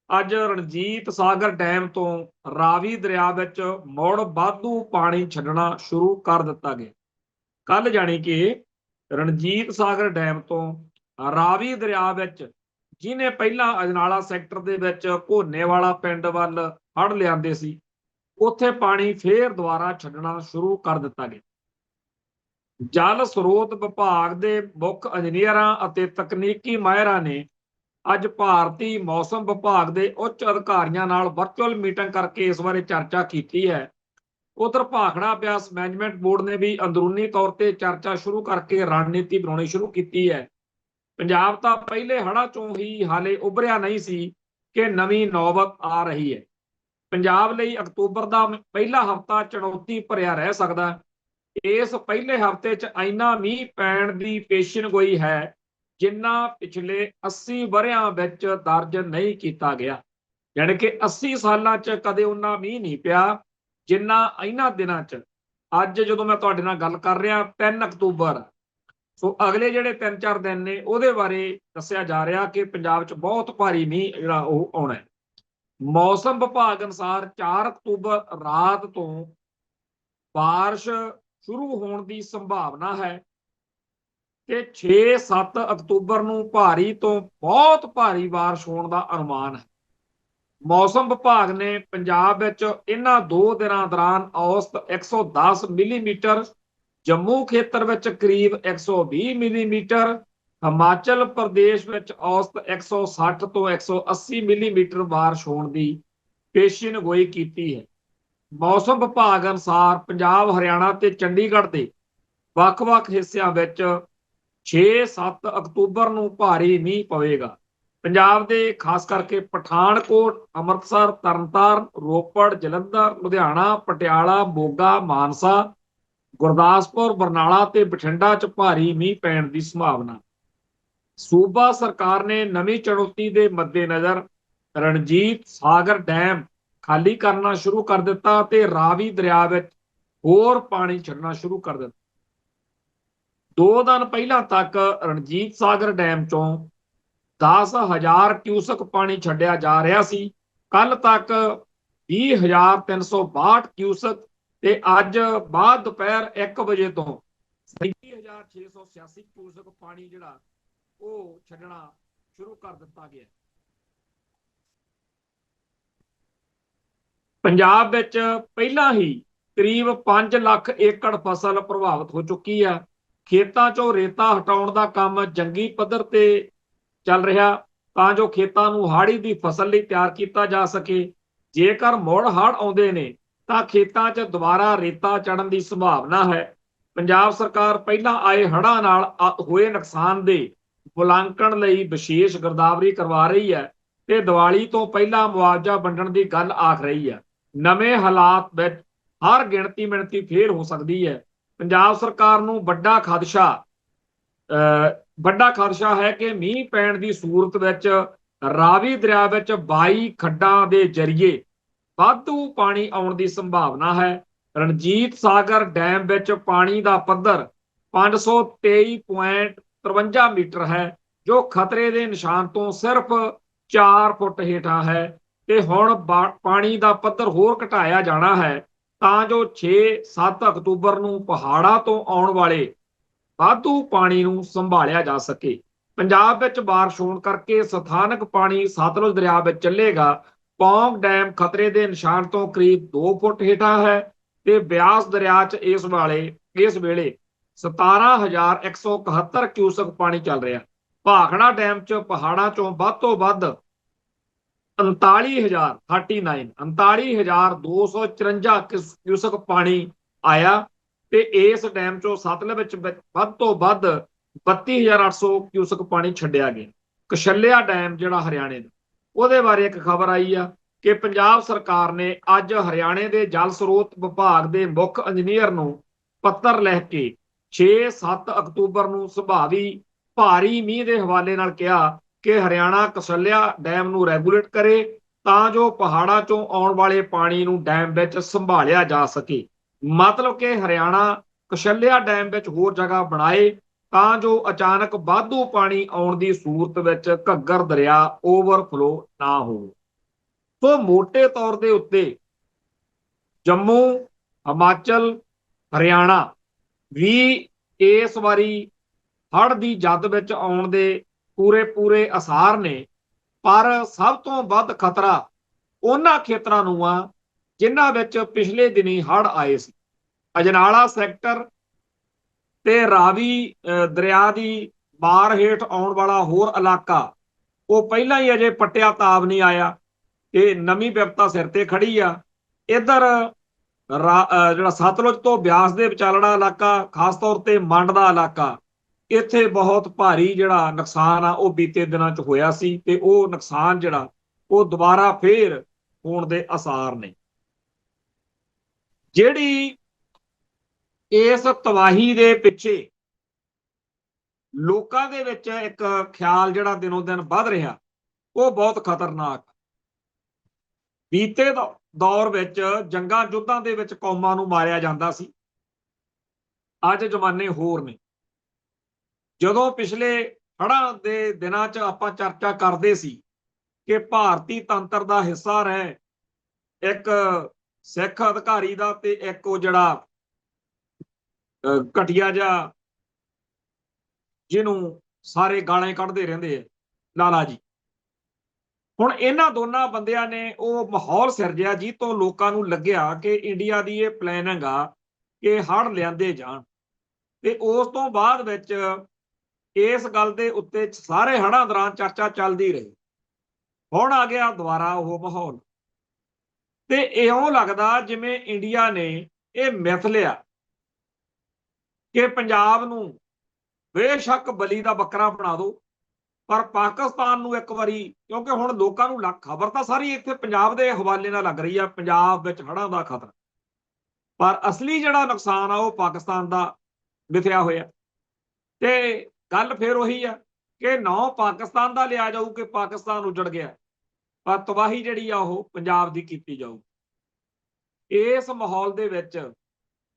ਅੱਜ ਰਣਜੀਤ ਸਾਗਰ ਡੈਮ ਤੋਂ ਰਾਵੀ ਦਰਿਆ ਵਿੱਚ ਮੁੜ ਵਾਧੂ ਪਾਣੀ ਛੱਡਣਾ ਸ਼ੁਰੂ ਕਰ ਦਿੱਤਾ ਗਿਆ। ਕੱਲ ਜਾਣੀ ਕਿ ਰਣਜੀਤ ਸਾਗਰ ਡੈਮ ਤੋਂ ਰਾਵੀ ਦਰਿਆ ਵਿੱਚ, ਜਿਹਨੇ ਪਹਿਲਾਂ ਅਜਨਾਲਾ ਸੈਕਟਰ ਦੇ ਵਿੱਚ ਘੋਨੇਵਾਲਾ ਪਿੰਡ ਵੱਲ ਹੜ੍ਹ ਲਿਆਂਦੇ ਸੀ, ਉੱਥੇ ਪਾਣੀ ਫੇਰ ਦੁਬਾਰਾ ਛੱਡਣਾ ਸ਼ੁਰੂ ਕਰ ਦਿੱਤਾ ਗਿਆ। ਜਲ ਸਰੋਤ ਵਿਭਾਗ ਦੇ ਮੁੱਖ ਇੰਜੀਨੀਅਰਾਂ ਅਤੇ ਤਕਨੀਕੀ ਮਾਹਿਰਾਂ ਨੇ ਅੱਜ ਭਾਰਤੀ ਮੌਸਮ ਵਿਭਾਗ ਦੇ ਉੱਚ ਅਧਿਕਾਰੀਆਂ ਨਾਲ ਵਰਚੁਅਲ ਮੀਟਿੰਗ ਕਰਕੇ ਇਸ ਬਾਰੇ ਚਰਚਾ ਕੀਤੀ ਹੈ। ਉਧਰ ਭਾਖੜਾ ਬਿਆਸ ਮੈਨੇਜਮੈਂਟ ਬੋਰਡ ਨੇ ਵੀ ਅੰਦਰੂਨੀ ਤੌਰ ਤੇ ਚਰਚਾ ਸ਼ੁਰੂ ਕਰਕੇ ਰਣਨੀਤੀ ਬਣਾਉਣੀ ਸ਼ੁਰੂ ਕੀਤੀ ਹੈ। ਪੰਜਾਬ ਤਾਂ ਪਹਿਲੇ ਹੜ੍ਹਾਂ ਚੋਂ ਹੀ ਹਾਲੇ ਉਭਰਿਆ ਨਹੀਂ ਸੀ ਕਿ ਨਵੀਂ ਨੌਬਤ ਆ ਰਹੀ ਹੈ। ਪੰਜਾਬ ਲਈ ਅਕਤੂਬਰ ਦਾ ਪਹਿਲਾ ਹਫ਼ਤਾ ਚੁਣੌਤੀ ਭਰਿਆ ਰਹਿ ਸਕਦਾ। ਇਸ ਪਹਿਲੇ ਹਫ਼ਤੇ 'ਚ ਇੰਨਾ ਮੀਂਹ ਪੈਣ ਦੀ ਪੇਸ਼ੀਨਗੋਈ ਹੈ ਜਿੰਨਾ ਪਿਛਲੇ 80 ਵਰ੍ਹਿਆਂ ਵਿੱਚ ਦਰਜ ਨਹੀਂ ਕੀਤਾ ਗਿਆ। ਯਾਨੀ ਕਿ 80 ਸਾਲਾਂ 'ਚ ਕਦੇ ਉਨਾ ਮੀਂਹ ਨਹੀਂ ਪਿਆ ਜਿੰਨਾ ਇਹਨਾਂ ਦਿਨਾਂ 'ਚ। ਅੱਜ ਜਦੋਂ ਮੈਂ ਤੁਹਾਡੇ ਨਾਲ ਗੱਲ ਕਰ ਰਿਹਾ 3 ਅਕਤੂਬਰ, ਸੋ ਅਗਲੇ ਜਿਹੜੇ 3-4 ਦਿਨ ਨੇ ਉਹਦੇ ਬਾਰੇ ਦੱਸਿਆ ਜਾ ਰਿਹਾ ਕਿ ਪੰਜਾਬ 'ਚ ਬਹੁਤ ਭਾਰੀ ਮੀਂਹ ਜਿਹੜਾ ਉਹ ਆਉਣਾ ਹੈ। ਮੌਸਮ ਵਿਭਾਗ ਅਨੁਸਾਰ 4 ਅਕਤੂਬਰ ਰਾਤ ਤੋਂ ਬਾਰਿਸ਼ ਸ਼ੁਰੂ ਹੋਣ ਦੀ ਸੰਭਾਵਨਾ ਹੈ ਕਿ 6-7 ਅਕਤੂਬਰ ਨੂੰ ਭਾਰੀ ਤੋਂ ਬਹੁਤ ਭਾਰੀ ਬਾਰਿਸ਼ ਹੋਣ ਦਾ ਅਨੁਮਾਨ ਹੈ। ਮੌਸਮ ਵਿਭਾਗ ਨੇ ਪੰਜਾਬ ਵਿੱਚ ਇਹਨਾਂ 2 ਦਿਨਾਂ ਦੌਰਾਨ ਔਸਤ 110 ਮਿਲੀਮੀਟਰ, ਜੰਮੂ ਖੇਤਰ ਵਿੱਚ ਕਰੀਬ 120 ਮਿਲੀਮੀਟਰ, ਹਿਮਾਚਲ ਪ੍ਰਦੇਸ਼ ਵਿੱਚ ਔਸਤ 160 ਤੋਂ 180 ਮਿਲੀਮੀਟਰ ਬਾਰਿਸ਼ ਹੋਣ ਦੀ ਪੇਸ਼ੀਨਗੋਈ ਕੀਤੀ ਹੈ। ਮੌਸਮ ਵਿਭਾਗ ਅਨੁਸਾਰ ਪੰਜਾਬ, ਹਰਿਆਣਾ ਤੇ ਚੰਡੀਗੜ੍ਹ ਦੇ ਵੱਖ-ਵੱਖ ਹਿੱਸਿਆਂ ਵਿੱਚ 6-7 ਅਕਤੂਬਰ ਨੂੰ ਭਾਰੀ ਮੀਂਹ ਪਵੇਗਾ। ਪੰਜਾਬ ਦੇ ਖਾਸ ਕਰਕੇ ਪਠਾਨਕੋਟ, ਅੰਮ੍ਰਿਤਸਰ, ਤਰਨਤਾਰਨ, ਰੋਪੜ, ਜਲੰਧਰ, ਲੁਧਿਆਣਾ, ਪਟਿਆਲਾ, ਮੋਗਾ, ਮਾਨਸਾ, ਗੁਰਦਾਸਪੁਰ, ਬਰਨਾਲਾ ਤੇ ਬਠਿੰਡਾ 'ਚ ਭਾਰੀ ਮੀਂਹ ਪੈਣ ਦੀ ਸੰਭਾਵਨਾ। ਸੂਬਾ ਸਰਕਾਰ ਨੇ ਨਵੀਂ ਚੁਣੌਤੀ ਦੇ ਮੱਦੇਨਜ਼ਰ ਰਣਜੀਤ ਸਾਗਰ ਡੈਮ ਖਾਲੀ ਕਰਨਾ ਸ਼ੁਰੂ ਕਰ ਦਿੱਤਾ ਤੇ ਰਾਵੀ ਦਰਿਆ ਵਿੱਚ ਹੋਰ ਪਾਣੀ ਛੱਡਣਾ ਸ਼ੁਰੂ ਕਰ ਦਿੱਤਾ। 2 ਦਿਨ ਪਹਿਲਾਂ ਤੱਕ ਰਣਜੀਤ ਸਾਗਰ ਡੈਮ ਚੋਂ 10,000 ਕਿਊਸਕ ਪਾਣੀ ਛੱਡਿਆ ਜਾ ਰਿਹਾ ਸੀ। ਕੱਲ ਤੱਕ 20,362 ਕਿਊਸਕ ਤੇ ਅੱਜ ਬਾਅਦ ਦੁਪਹਿਰ 1 ਵਜੇ ਤੋਂ 37,686 ਕਿਊਸਕ ਪਾਣੀ ਜਿਹੜਾ ਉਹ ਛੱਡਣਾ ਸ਼ੁਰੂ ਕਰ ਦਿੱਤਾ ਗਿਆ। ਪੰਜਾਬ ਵਿੱਚ ਪਹਿਲਾਂ ਹੀ ਕਰੀਬ 5 ਲੱਖ ਏਕੜ ਫਸਲ ਪ੍ਰਭਾਵਿਤ ਹੋ ਚੁੱਕੀ ਹੈ। ਖੇਤਾਂ 'ਚੋਂ ਰੇਤਾ ਹਟਾਉਣ ਦਾ ਕੰਮ ਜੰਗੀ ਪੱਧਰ ਤੇ ਚੱਲ ਰਿਹਾ ਤਾਂ ਜੋ ਖੇਤਾਂ ਨੂੰ ਹਾੜੀ ਦੀ ਫਸਲ ਲਈ ਤਿਆਰ ਕੀਤਾ ਜਾ ਸਕੇ। ਜੇਕਰ ਮੁੜ ਹੜ੍ਹ ਆਉਂਦੇ ਨੇ ਤਾਂ ਖੇਤਾਂ 'ਚ ਦੁਬਾਰਾ ਰੇਤਾ ਚੜ੍ਹਨ ਦੀ ਸੰਭਾਵਨਾ ਹੈ। ਪੰਜਾਬ ਸਰਕਾਰ ਪਹਿਲਾਂ ਆਏ ਹੜ੍ਹਾਂ ਨਾਲ ਹੋਏ ਨੁਕਸਾਨ ਦੇ ਮੁਲਾਂਕਣ ਲਈ ਵਿਸ਼ੇਸ਼ ਗਿਰਦਾਵਰੀ ਕਰਵਾ ਰਹੀ ਹੈ ਤੇ ਦੀਵਾਲੀ ਤੋਂ ਪਹਿਲਾਂ ਮੁਆਵਜ਼ਾ ਵੰਡਣ ਦੀ ਗੱਲ ਆਖ ਰਹੀ ਹੈ। ਨਵੇਂ ਹਾਲਾਤ ਵਿੱਚ ਹਰ ਗਿਣਤੀ ਮਿਣਤੀ ਫੇਰ ਹੋ ਸਕਦੀ ਹੈ। ਪੰਜਾਬ ਸਰਕਾਰ ਨੂੰ ਵੱਡਾ ਖਦਸ਼ਾ ਹੈ ਕਿ ਮੀਂਹ ਪੈਣ ਦੀ ਸੂਰਤ ਵਿੱਚ ਰਾਵੀ ਦਰਿਆ ਵਿੱਚ 22 ਖੱਡਾਂ ਦੇ ਜ਼ਰੀਏ ਵਾਧੂ ਪਾਣੀ ਆਉਣ ਦੀ ਸੰਭਾਵਨਾ ਹੈ। ਰਣਜੀਤ ਸਾਗਰ ਡੈਮ ਵਿੱਚ ਪਾਣੀ ਦਾ ਪੱਧਰ 523.53 ਮੀਟਰ ਹੈ ਜੋ ਖਤਰੇ ਦੇ ਨਿਸ਼ਾਨ ਤੋਂ ਸਿਰਫ 4 ਫੁੱਟ ਹੇਠਾਂ ਹੈ ਤੇ ਹੁਣ ਪਾਣੀ ਦਾ ਪੱਧਰ ਹੋਰ ਘਟਾਇਆ ਜਾਣਾ ਹੈ ਤਾਂ ਜੋ 6-7 ਅਕਤੂਬਰ ਨੂੰ ਪਹਾੜਾਂ ਤੋਂ ਆਉਣ ਵਾਲੇ ਵਾਧੂ ਪਾਣੀ ਨੂੰ ਸੰਭਾਲਿਆ ਜਾ ਸਕੇ। ਪੰਜਾਬ ਵਿੱਚ ਬਾਰਿਸ਼ ਹੋਣ ਕਰਕੇ ਸਥਾਨਕ ਪਾਣੀ ਸਤਲੁਜ ਦਰਿਆ ਵਿੱਚ ਚੱਲੇਗਾ। ਪੌਂਗ ਡੈਮ ਖਤਰੇ ਦੇ ਨਿਸ਼ਾਨ ਤੋਂ ਕਰੀਬ 2 ਫੁੱਟ ਹੇਠਾਂ ਹੈ ਤੇ ਬਿਆਸ ਦਰਿਆ 'ਚ ਇਸ ਵੇਲੇ 17,171 ਕਿਊਸਕ ਪਾਣੀ ਚੱਲ ਰਿਹਾ। ਭਾਖੜਾ ਡੈਮ 'ਚ ਪਹਾੜਾਂ 'ਚੋਂ ਵੱਧ ਤੋਂ ਵੱਧ 39,254 ਕਿਊਸਕ ਪਾਣੀ ਆਇਆ ਤੇ ਇਸ ਡੈਮ 'ਚੋਂ ਸਤਲੁਜ ਵਿੱਚ ਵੱਧ ਤੋਂ ਵੱਧ 32,800 ਕਿਊਸਕ ਪਾਣੀ ਛੱਡਿਆ ਗਿਆ। ਕਸ਼ਲਿਆ ਡੈਮ ਜਿਹੜਾ ਹਰਿਆਣੇ ਦਾ, ਉਹਦੇ ਬਾਰੇ ਇੱਕ ਖਬਰ ਆਈ ਆ ਕਿ ਪੰਜਾਬ ਸਰਕਾਰ ਨੇ ਅੱਜ ਹਰਿਆਣੇ ਦੇ ਜਲ ਸਰੋਤ ਵਿਭਾਗ ਦੇ ਮੁੱਖ ਇੰਜੀਨੀਅਰ ਨੂੰ ਪੱਤਰ ਲਿਖ ਕੇ 6-7 ਅਕਤੂਬਰ ਨੂੰ ਸੰਭਾਵੀ ਭਾਰੀ ਮੀਂਹ ਦੇ ਹਵਾਲੇ ਨਾਲ ਕਿਹਾ ਕਿ ਹਰਿਆਣਾ ਕਸ਼ਲਿਆ ਡੈਮ ਨੂੰ ਰੈਗੂਲੇਟ ਕਰੇ ਤਾਂ ਜੋ ਪਹਾੜਾਂ ਚੋਂ ਆਉਣ ਵਾਲੇ ਪਾਣੀ ਨੂੰ ਡੈਮ ਵਿੱਚ ਸੰਭਾਲਿਆ ਜਾ ਸਕੇ। ਮਤਲਬ ਕਿ ਹਰਿਆਣਾ ਕਸ਼ਲਿਆ ਡੈਮ ਵਿੱਚ ਹੋਰ ਜਗ੍ਹਾ ਬਣਾਏ ਤਾਂ ਜੋ ਅਚਾਨਕ ਵਾਧੂ ਪਾਣੀ ਆਉਣ ਦੀ ਸੂਰਤ ਵਿੱਚ ਘੱਗਰ ਦਰਿਆ ਓਵਰਫਲੋ ਨਾ ਹੋਵੇ। ਸੋ ਮੋਟੇ ਤੌਰ ਦੇ ਉੱਤੇ ਜੰਮੂ, ਹਿਮਾਚਲ, ਹਰਿਆਣਾ ਵੀ ਇਸ ਵਾਰੀ ਹੜ੍ਹ ਦੀ ਜਦ ਵਿੱਚ ਆਉਣ ਦੇ ਪੂਰੇ ਅਸਾਰ ਨੇ, ਪਰ ਸਭ ਤੋਂ ਵੱਧ ਖਤਰਾ ਉਹਨਾਂ ਖੇਤਰਾਂ ਨੂੰ ਆ ਜਿਨ੍ਹਾਂ ਵਿੱਚ ਪਿਛਲੇ ਦਿਨੀ ਹੜ੍ਹ ਆਏ ਸੀ। ਅਜਨਾਲਾ ਸੈਕਟਰ, ਤੇ ਰਾਵੀ ਦਰਿਆ ਦੀ ਮਾਰ ਹੇਠ ਆਉਣ ਵਾਲਾ ਹੋਰ ਇਲਾਕਾ ਉਹ ਪਹਿਲਾਂ ਹੀ ਅਜੇ ਪੱਟਿਆ ਤਾਬ ਨਹੀਂ ਆਇਆ। ਇਹ ਨਵੀਂ ਵਿਪਤਾ ਸਿਰ ਤੇ ਖੜੀ ਆ। ਇੱਧਰ ਜਿਹੜਾ ਸਤਲੁਜ ਤੋਂ ਬਿਆਸ ਦੇ ਵਿਚਾਲੜਾ ਇਲਾਕਾ, ਖਾਸ ਤੌਰ ਤੇ ਮੰਡ ਦਾ ਇਲਾਕਾ, ਇੱਥੇ ਬਹੁਤ ਭਾਰੀ ਜਿਹੜਾ ਨੁਕਸਾਨ ਆ ਉਹ ਬੀਤੇ ਦਿਨਾਂ 'ਚ ਹੋਇਆ ਸੀ ਤੇ ਉਹ ਨੁਕਸਾਨ ਜਿਹੜਾ ਉਹ ਦੁਬਾਰਾ ਫੇਰ ਹੋਣ ਦੇ ਆਸਾਰ ਨੇ। ਜਿਹੜੀ ਇਸ ਤਬਾਹੀ ਦੇ ਪਿੱਛੇ ਲੋਕਾਂ ਦੇ ਵਿੱਚ ਇੱਕ ਖਿਆਲ ਜਿਹੜਾ ਦਿਨੋਂ ਦਿਨ ਵੱਧ ਰਿਹਾ ਉਹ ਬਹੁਤ ਖਤਰਨਾਕ। ਬੀਤੇ ਦੌਰ ਵਿੱਚ ਜੰਗਾਂ ਯੁੱਧਾਂ ਦੇ ਵਿੱਚ ਕੌਮਾਂ ਨੂੰ ਮਾਰਿਆ ਜਾਂਦਾ ਸੀ। ਅੱਜ ਜ਼ਮਾਨੇ ਹੋਰ ਨੇ। ਜਦੋਂ ਪਿਛਲੇ ਹੜ੍ਹਾਂ ਦੇ ਦਿਨਾਂ 'ਚ ਆਪਾਂ ਚਰਚਾ ਕਰਦੇ ਸੀ ਕਿ ਭਾਰਤੀ ਤੰਤਰ ਦਾ ਹਿੱਸਾ ਰਹੇ ਇੱਕ ਸਿੱਖ ਅਧਿਕਾਰੀ ਦਾ ਤੇ ਇੱਕ ਉਹ ਜਿਹੜਾ ਘਟੀਆ ਜਿਹਾ ਜਿਹਨੂੰ ਸਾਰੇ ਗਾਲਾਂ ਕੱਢਦੇ ਰਹਿੰਦੇ ਆ, ਲਾਲਾ ਜੀ। ਹੁਣ ਇਹਨਾਂ ਦੋਨਾਂ ਬੰਦਿਆਂ ਨੇ ਉਹ ਮਾਹੌਲ ਸਿਰਜਿਆ ਜੀ ਤੋਂ ਲੋਕਾਂ ਨੂੰ ਲੱਗਿਆ ਕਿ ਇੰਡੀਆ ਦੀ ਇਹ ਪਲੈਨਿੰਗ ਆ ਕਿ ਹੜ੍ਹ ਲਿਆਂਦੇ ਜਾਣ। ਤੇ ਉਸ ਤੋਂ ਬਾਅਦ ਵਿੱਚ ਇਸ ਗੱਲ ਦੇ ਉੱਤੇ ਸਾਰੇ ਹੜ੍ਹਾਂ ਦੌਰਾਨ ਚਰਚਾ ਚੱਲਦੀ ਰਹੀ। ਹੁਣ ਆ ਗਿਆ ਦੁਬਾਰਾ ਉਹ ਮਾਹੌਲ ਤੇ ਇਉਂ ਲੱਗਦਾ ਜਿਵੇਂ ਇੰਡੀਆ ਨੇ ਇਹ ਮਿਥ ਲਿਆ ਕਿ ਪੰਜਾਬ ਨੂੰ ਬੇਸ਼ੱਕ ਬਲੀ ਦਾ ਬੱਕਰਾ ਬਣਾ ਦਿਓ, ਪਰ ਪਾਕਿਸਤਾਨ ਨੂੰ ਇੱਕ ਵਾਰੀ, ਕਿਉਂਕਿ ਹੁਣ ਲੋਕਾਂ ਨੂੰ ਖਬਰ ਤਾਂ ਸਾਰੀ ਇੱਥੇ ਪੰਜਾਬ ਦੇ ਹਵਾਲੇ ਨਾਲ ਲੱਗ ਰਹੀ ਆ, ਪੰਜਾਬ ਵਿੱਚ ਹੜ੍ਹਾਂ ਦਾ ਖਤਰਾ, ਪਰ ਅਸਲੀ ਜਿਹੜਾ ਨੁਕਸਾਨ ਆ ਉਹ ਪਾਕਿਸਤਾਨ ਦਾ ਮਿਥਿਆ ਹੋਇਆ। ਤੇ ਗੱਲ ਫਿਰ ਉਹੀ ਆ ਕਿ ਨਾਂ ਪਾਕਿਸਤਾਨ ਦਾ ਲਿਆ ਜਾਊ ਕਿ ਪਾਕਿਸਤਾਨ ਉਜੜ ਗਿਆ, ਪਰ ਤਬਾਹੀ ਜਿਹੜੀ ਆ ਉਹ ਪੰਜਾਬ ਦੀ ਕੀਤੀ ਜਾਊ। ਇਸ ਮਾਹੌਲ ਦੇ ਵਿੱਚ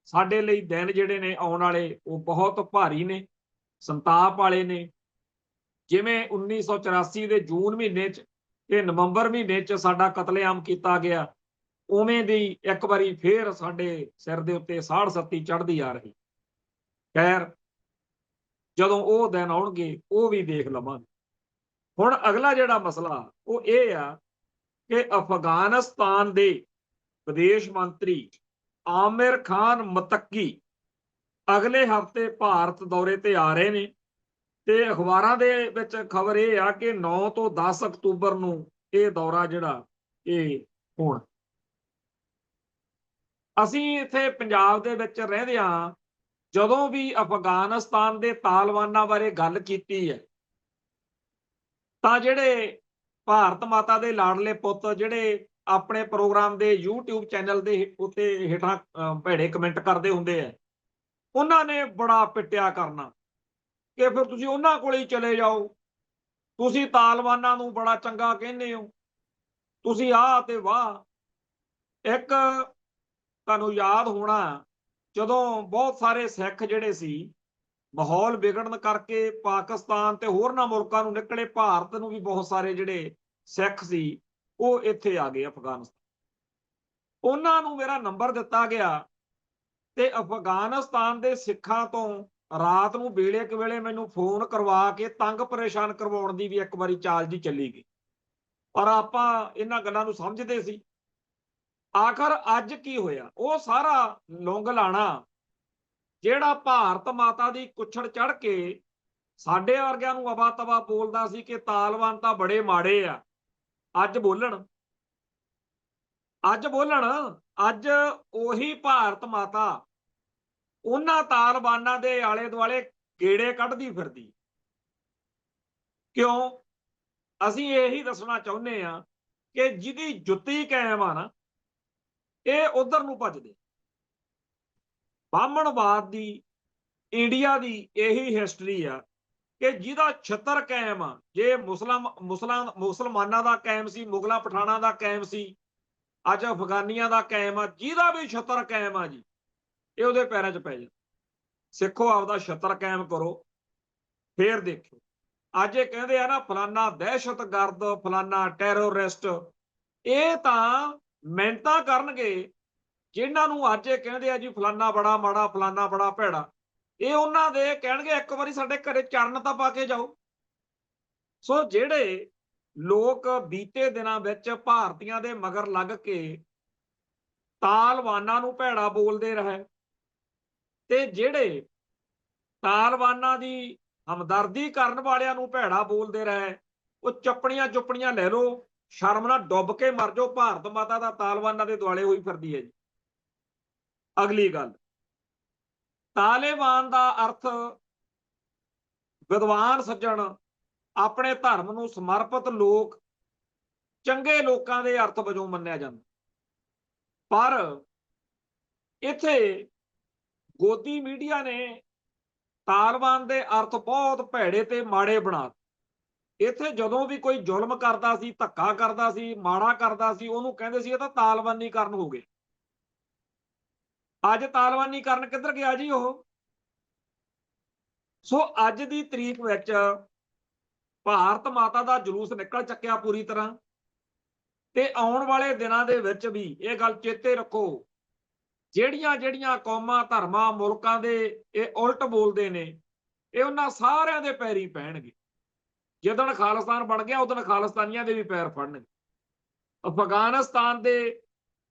ਸਾਡੇ ਲਈ ਦਿਨ ਜਿਹੜੇ ਨੇ ਆਉਣ ਵਾਲੇ ਉਹ ਬਹੁਤ ਭਾਰੀ ਨੇ, ਸੰਤਾਪ ਵਾਲੇ ਨੇ। ਜਿਵੇਂ 1984 ਦੇ ਜੂਨ ਮਹੀਨੇ 'ਚ ਤੇ ਨਵੰਬਰ ਮਹੀਨੇ 'ਚ ਸਾਡਾ ਕਤਲੇਆਮ ਕੀਤਾ ਗਿਆ, ਉਵੇਂ ਦੀ ਇੱਕ ਵਾਰੀ ਫੇਰ ਸਾਡੇ ਸਿਰ ਦੇ ਉੱਤੇ ਸਾੜ ਸੱਤੀ ਚੜ੍ਹਦੀ ਆ ਰਹੀ। ਖੈਰ, ਜਦੋਂ ਉਹ ਦਿਨ ਆਉਣਗੇ ਉਹ ਵੀ ਦੇਖ ਲਵਾਂਗੇ। ਹੁਣ ਅਗਲਾ ਜਿਹੜਾ ਮਸਲਾ ਉਹ ਇਹ ਆ ਕਿ ਅਫਗਾਨਿਸਤਾਨ ਦੇ ਵਿਦੇਸ਼ ਮੰਤਰੀ ਆਮਿਰ ਖਾਨ ਮੁਤੱਕੀ ਅਗਲੇ ਹਫ਼ਤੇ ਭਾਰਤ ਦੌਰੇ ਤੇ ਆ ਰਹੇ ਨੇ ਤੇ ਅਖਬਾਰਾਂ ਦੇ ਵਿੱਚ ਖਬਰ ਇਹ ਆ ਕਿ 9 ਤੋਂ 10 ਅਕਤੂਬਰ ਨੂੰ ਇਹ ਦੌਰਾ ਜਿਹੜਾ ਇਹ ਹੋਣਾ। ਅਸੀਂ ਇੱਥੇ ਪੰਜਾਬ ਦੇ ਵਿੱਚ ਰਹਿੰਦੇ ਹਾਂ, ਜਦੋਂ ਵੀ ਅਫਗਾਨਿਸਤਾਨ ਦੇ ਤਾਲਿਬਾਨਾਂ ਬਾਰੇ ਗੱਲ ਕੀਤੀ ਹੈ ਤਾਂ ਜਿਹੜੇ ਭਾਰਤ ਮਾਤਾ ਦੇ ਲਾਡਲੇ ਪੁੱਤ ਜਿਹੜੇ ਆਪਣੇ ਪ੍ਰੋਗਰਾਮ ਦੇ YouTube ਚੈਨਲ ਦੇ ਉੱਤੇ ਹੇਠਾਂ ਭੈੜੇ ਕਮੈਂਟ ਕਰਦੇ ਹੁੰਦੇ ਆ, ਉਹਨਾਂ ਨੇ ਬੜਾ ਪਿੱਟਿਆ ਕਰਨਾ ਕਿ ਫਿਰ ਤੁਸੀਂ ਉਹਨਾਂ ਕੋਲ ਹੀ ਚਲੇ ਜਾਓ, ਤੁਸੀਂ ਤਾਲਿਬਾਨਾਂ ਨੂੰ ਬੜਾ ਚੰਗਾ ਕਹਿੰਦੇ ਹੋ, ਤੁਸੀਂ ਆਹ ਤੇ ਵਾਹ। ਇੱਕ ਤੁਹਾਨੂੰ ਯਾਦ ਹੋਣਾ, ਜਦੋਂ ਬਹੁਤ ਸਾਰੇ ਸਿੱਖ ਜਿਹੜੇ ਸੀ ਮਾਹੌਲ ਵਿਗੜਨ ਕਰਕੇ ਪਾਕਿਸਤਾਨ ਤੇ ਹੋਰਨਾਂ ਮੁਲਕਾਂ ਨੂੰ ਨਿਕਲੇ, ਭਾਰਤ ਨੂੰ ਵੀ ਬਹੁਤ ਸਾਰੇ ਜਿਹੜੇ ਸਿੱਖ ਸੀ ਉਹ ਇੱਥੇ ਆ ਗਏ ਅਫਗਾਨਿਸਤਾਨ। ਉਹਨਾਂ ਨੂੰ ਮੇਰਾ ਨੰਬਰ ਦਿੱਤਾ ਗਿਆ ਤੇ ਅਫਗਾਨਿਸਤਾਨ ਦੇ ਸਿੱਖਾਂ ਤੋਂ ਰਾਤ ਨੂੰ ਵੇਲੇ ਕਵੇਲੇ ਮੈਨੂੰ ਫੋਨ ਕਰਵਾ ਕੇ ਤੰਗ ਪਰੇਸ਼ਾਨ ਕਰਵਾਉਣ ਦੀ ਵੀ ਇੱਕ ਵਾਰੀ ਚਾਲ ਜੀ ਚੱਲੀ ਗਈ, ਪਰ ਆਪਾਂ ਇਹਨਾਂ ਗੱਲਾਂ ਨੂੰ ਸਮਝਦੇ ਸੀ। ਆਖਰ ਅੱਜ ਕੀ ਹੋਇਆ? ਉਹ ਸਾਰਾ ਲੌਂਗ ਲਾਣਾ ਜਿਹੜਾ ਭਾਰਤ ਮਾਤਾ ਦੀ ਕੁੱਛੜ ਚੜ ਕੇ ਸਾਡੇ ਵਰਗਿਆਂ ਨੂੰ ਅਵਾ ਤਵਾ ਬੋਲਦਾ ਸੀ ਕਿ ਤਾਲਿਬਾਨ ਤਾਂ ਬੜੇ ਮਾੜੇ ਆ, ਅੱਜ ਬੋਲਣ ਅੱਜ ਉਹੀ ਭਾਰਤ ਮਾਤਾ ਉਹਨਾਂ ਤਾਲਿਬਾਨਾਂ ਦੇ ਆਲੇ ਦੁਆਲੇ ਗੇੜੇ ਕੱਢਦੀ ਫਿਰਦੀ। ਕਿਉਂ? ਅਸੀਂ ਇਹੀ ਦੱਸਣਾ ਚਾਹੁੰਦੇ ਆ ਕਿ ਜਿਹਦੀ ਜੁੱਤੀ ਕਾਇਮ ਆ ਨਾ, ਇਹ ਉਧਰ ਨੂੰ ਭੱਜਦੇ। ਬਾਹਮਣਵਾਦ ਦੀ ਇੰਡੀਆ ਦੀ ਇਹੀ ਹਿਸਟਰੀ ਆ ਕਿ ਜਿਹਦਾ ਛਤਰ ਕਾਇਮ ਆ, ਜੇ ਮੁਸਲਮਾਨਾਂ ਦਾ ਕਾਇਮ ਸੀ, ਮੁਗਲਾਂ ਪਠਾਨਾਂ ਦਾ ਕਾਇਮ ਸੀ, ਅੱਜ ਅਫਗਾਨੀਆਂ ਦਾ ਕਾਇਮ ਆ, ਜਿਹਦਾ ਵੀ ਛਤਰ ਕਾਇਮ ਆ ਜੀ ਇਹ ਉਹਦੇ ਪੈਰਾਂ 'ਚ ਪੈ ਜਾ। ਸਿੱਖੋ ਆਪਦਾ ਛਤਰ ਕਾਇਮ ਕਰੋ, ਫੇਰ ਦੇਖੋ। ਅੱਜ ਇਹ ਕਹਿੰਦੇ ਆ ਨਾ ਫਲਾਨਾ ਦਹਿਸ਼ਤਗਰਦ, ਫਲਾਨਾ ਟੈਰੋਰਿਸਟ, ਇਹ ਤਾਂ ਮਿਹਨਤਾਂ ਕਰਨਗੇ ਜਿਨ੍ਹਾਂ ਨੂੰ ਅੱਜ ਇਹ ਕਹਿੰਦੇ ਆ ਜੀ ਫਲਾਨਾ ਬੜਾ ਮਾੜਾ, ਫਲਾਨਾ ਬੜਾ ਭੈੜਾ। ਇਹ ਉਹਨਾਂ ਦੇ ਕਹਿਣਗੇ ਇੱਕ ਵਾਰੀ ਸਾਡੇ ਘਰੇ ਚਰਨ ਤਾਂ ਪਾ ਕੇ ਜਾਓ। ਸੋ ਜਿਹੜੇ ਲੋਕ ਬੀਤੇ ਦਿਨਾਂ ਵਿੱਚ ਭਾਰਤੀਆਂ ਦੇ ਮਗਰ ਲੱਗ ਕੇ ਤਾਲਿਬਾਨਾਂ ਨੂੰ ਭੈੜਾ ਬੋਲਦੇ ਰਹੇ ਤੇ ਜਿਹੜੇ ਤਾਲਬਾਨਾਂ ਦੀ ਹਮਦਰਦੀ ਕਰਨ ਵਾਲਿਆਂ ਨੂੰ ਭੈੜਾ ਬੋਲਦੇ ਰਹੇ। ਉਹ ਚੱਪਣੀਆਂ ਚੁੱਪਣੀਆਂ ਲੈ ਲਓ, ਸ਼ਰਮ ਨਾਲ ਡੁੱਬ ਕੇ ਮਰ ਜਾਓ। ਭਾਰਤ ਮਾਤਾ ਦਾ ਤਾਲਬਾਨਾਂ ਦੇ ਦੁਆਲੇ ਹੋਈ ਫਿਰਦੀ ਹੈ ਜੀ। ਅਗਲੀ ਗੱਲ, ਤਾਲਿਬਾਨ ਦਾ ਅਰਥ ਵਿਦਵਾਨ ਸੱਜਣ, ਆਪਣੇ ਧਰਮ ਨੂੰ ਸਮਰਪਿਤ ਲੋਕ, ਚੰਗੇ ਲੋਕਾਂ ਦੇ ਅਰਥ ਵਜੋਂ ਮੰਨਿਆ ਜਾਂਦਾ। ਪਰ ਇੱਥੇ ਗੋਦੀ ਮੀਡੀਆ ਨੇ ਤਾਲਿਬਾਨ ਦੇ ਅਰਥ ਬਹੁਤ ਭੈੜੇ ਤੇ ਮਾੜੇ ਬਣਾ। ਇੱਥੇ ਜਦੋਂ ਵੀ ਕੋਈ ਜ਼ੁਲਮ ਕਰਦਾ ਸੀ, ਧੱਕਾ ਕਰਦਾ ਸੀ, ਮਾੜਾ ਕਰਦਾ ਸੀ, ਉਹਨੂੰ ਕਹਿੰਦੇ ਸੀ ਇਹ ਤਾਂ ਤਾਲਿਬਾਨੀਕਰਨ ਹੋ ਗਏ। ਅੱਜ ਤਾਲਿਬਾਨੀਕਰਨ ਕਿੱਧਰ ਗਿਆ ਜੀ ਉਹ? ਸੋ ਅੱਜ ਦੀ ਤਰੀਕ ਵਿੱਚ ਭਾਰਤ ਮਾਤਾ ਦਾ ਜਲੂਸ ਨਿਕਲ ਚੱਕਿਆ ਪੂਰੀ ਤਰ੍ਹਾਂ। ਤੇ ਆਉਣ ਵਾਲੇ ਦਿਨਾਂ ਦੇ ਵਿੱਚ ਵੀ ਇਹ ਗੱਲ ਚੇਤੇ ਰੱਖੋ, ਜਿਹੜੀਆਂ ਕੌਮਾਂ, ਧਰਮਾਂ, ਮੁਲਕਾਂ ਦੇ ਇਹ ਉਲਟ ਬੋਲਦੇ ਨੇ, ਇਹ ਉਹਨਾਂ ਸਾਰਿਆਂ ਦੇ ਪੈਰੀ ਪੈਣਗੇ। ਜਦੋਂ ਖਾਲਿਸਤਾਨ ਬਣ ਗਿਆ ਉਦੋਂ ਖਾਲਿਸਤਾਨੀਆਂ ਦੇ ਵੀ ਪੈਰ ਫੜਨਗੇ। ਅਫਗਾਨਿਸਤਾਨ ਦੇ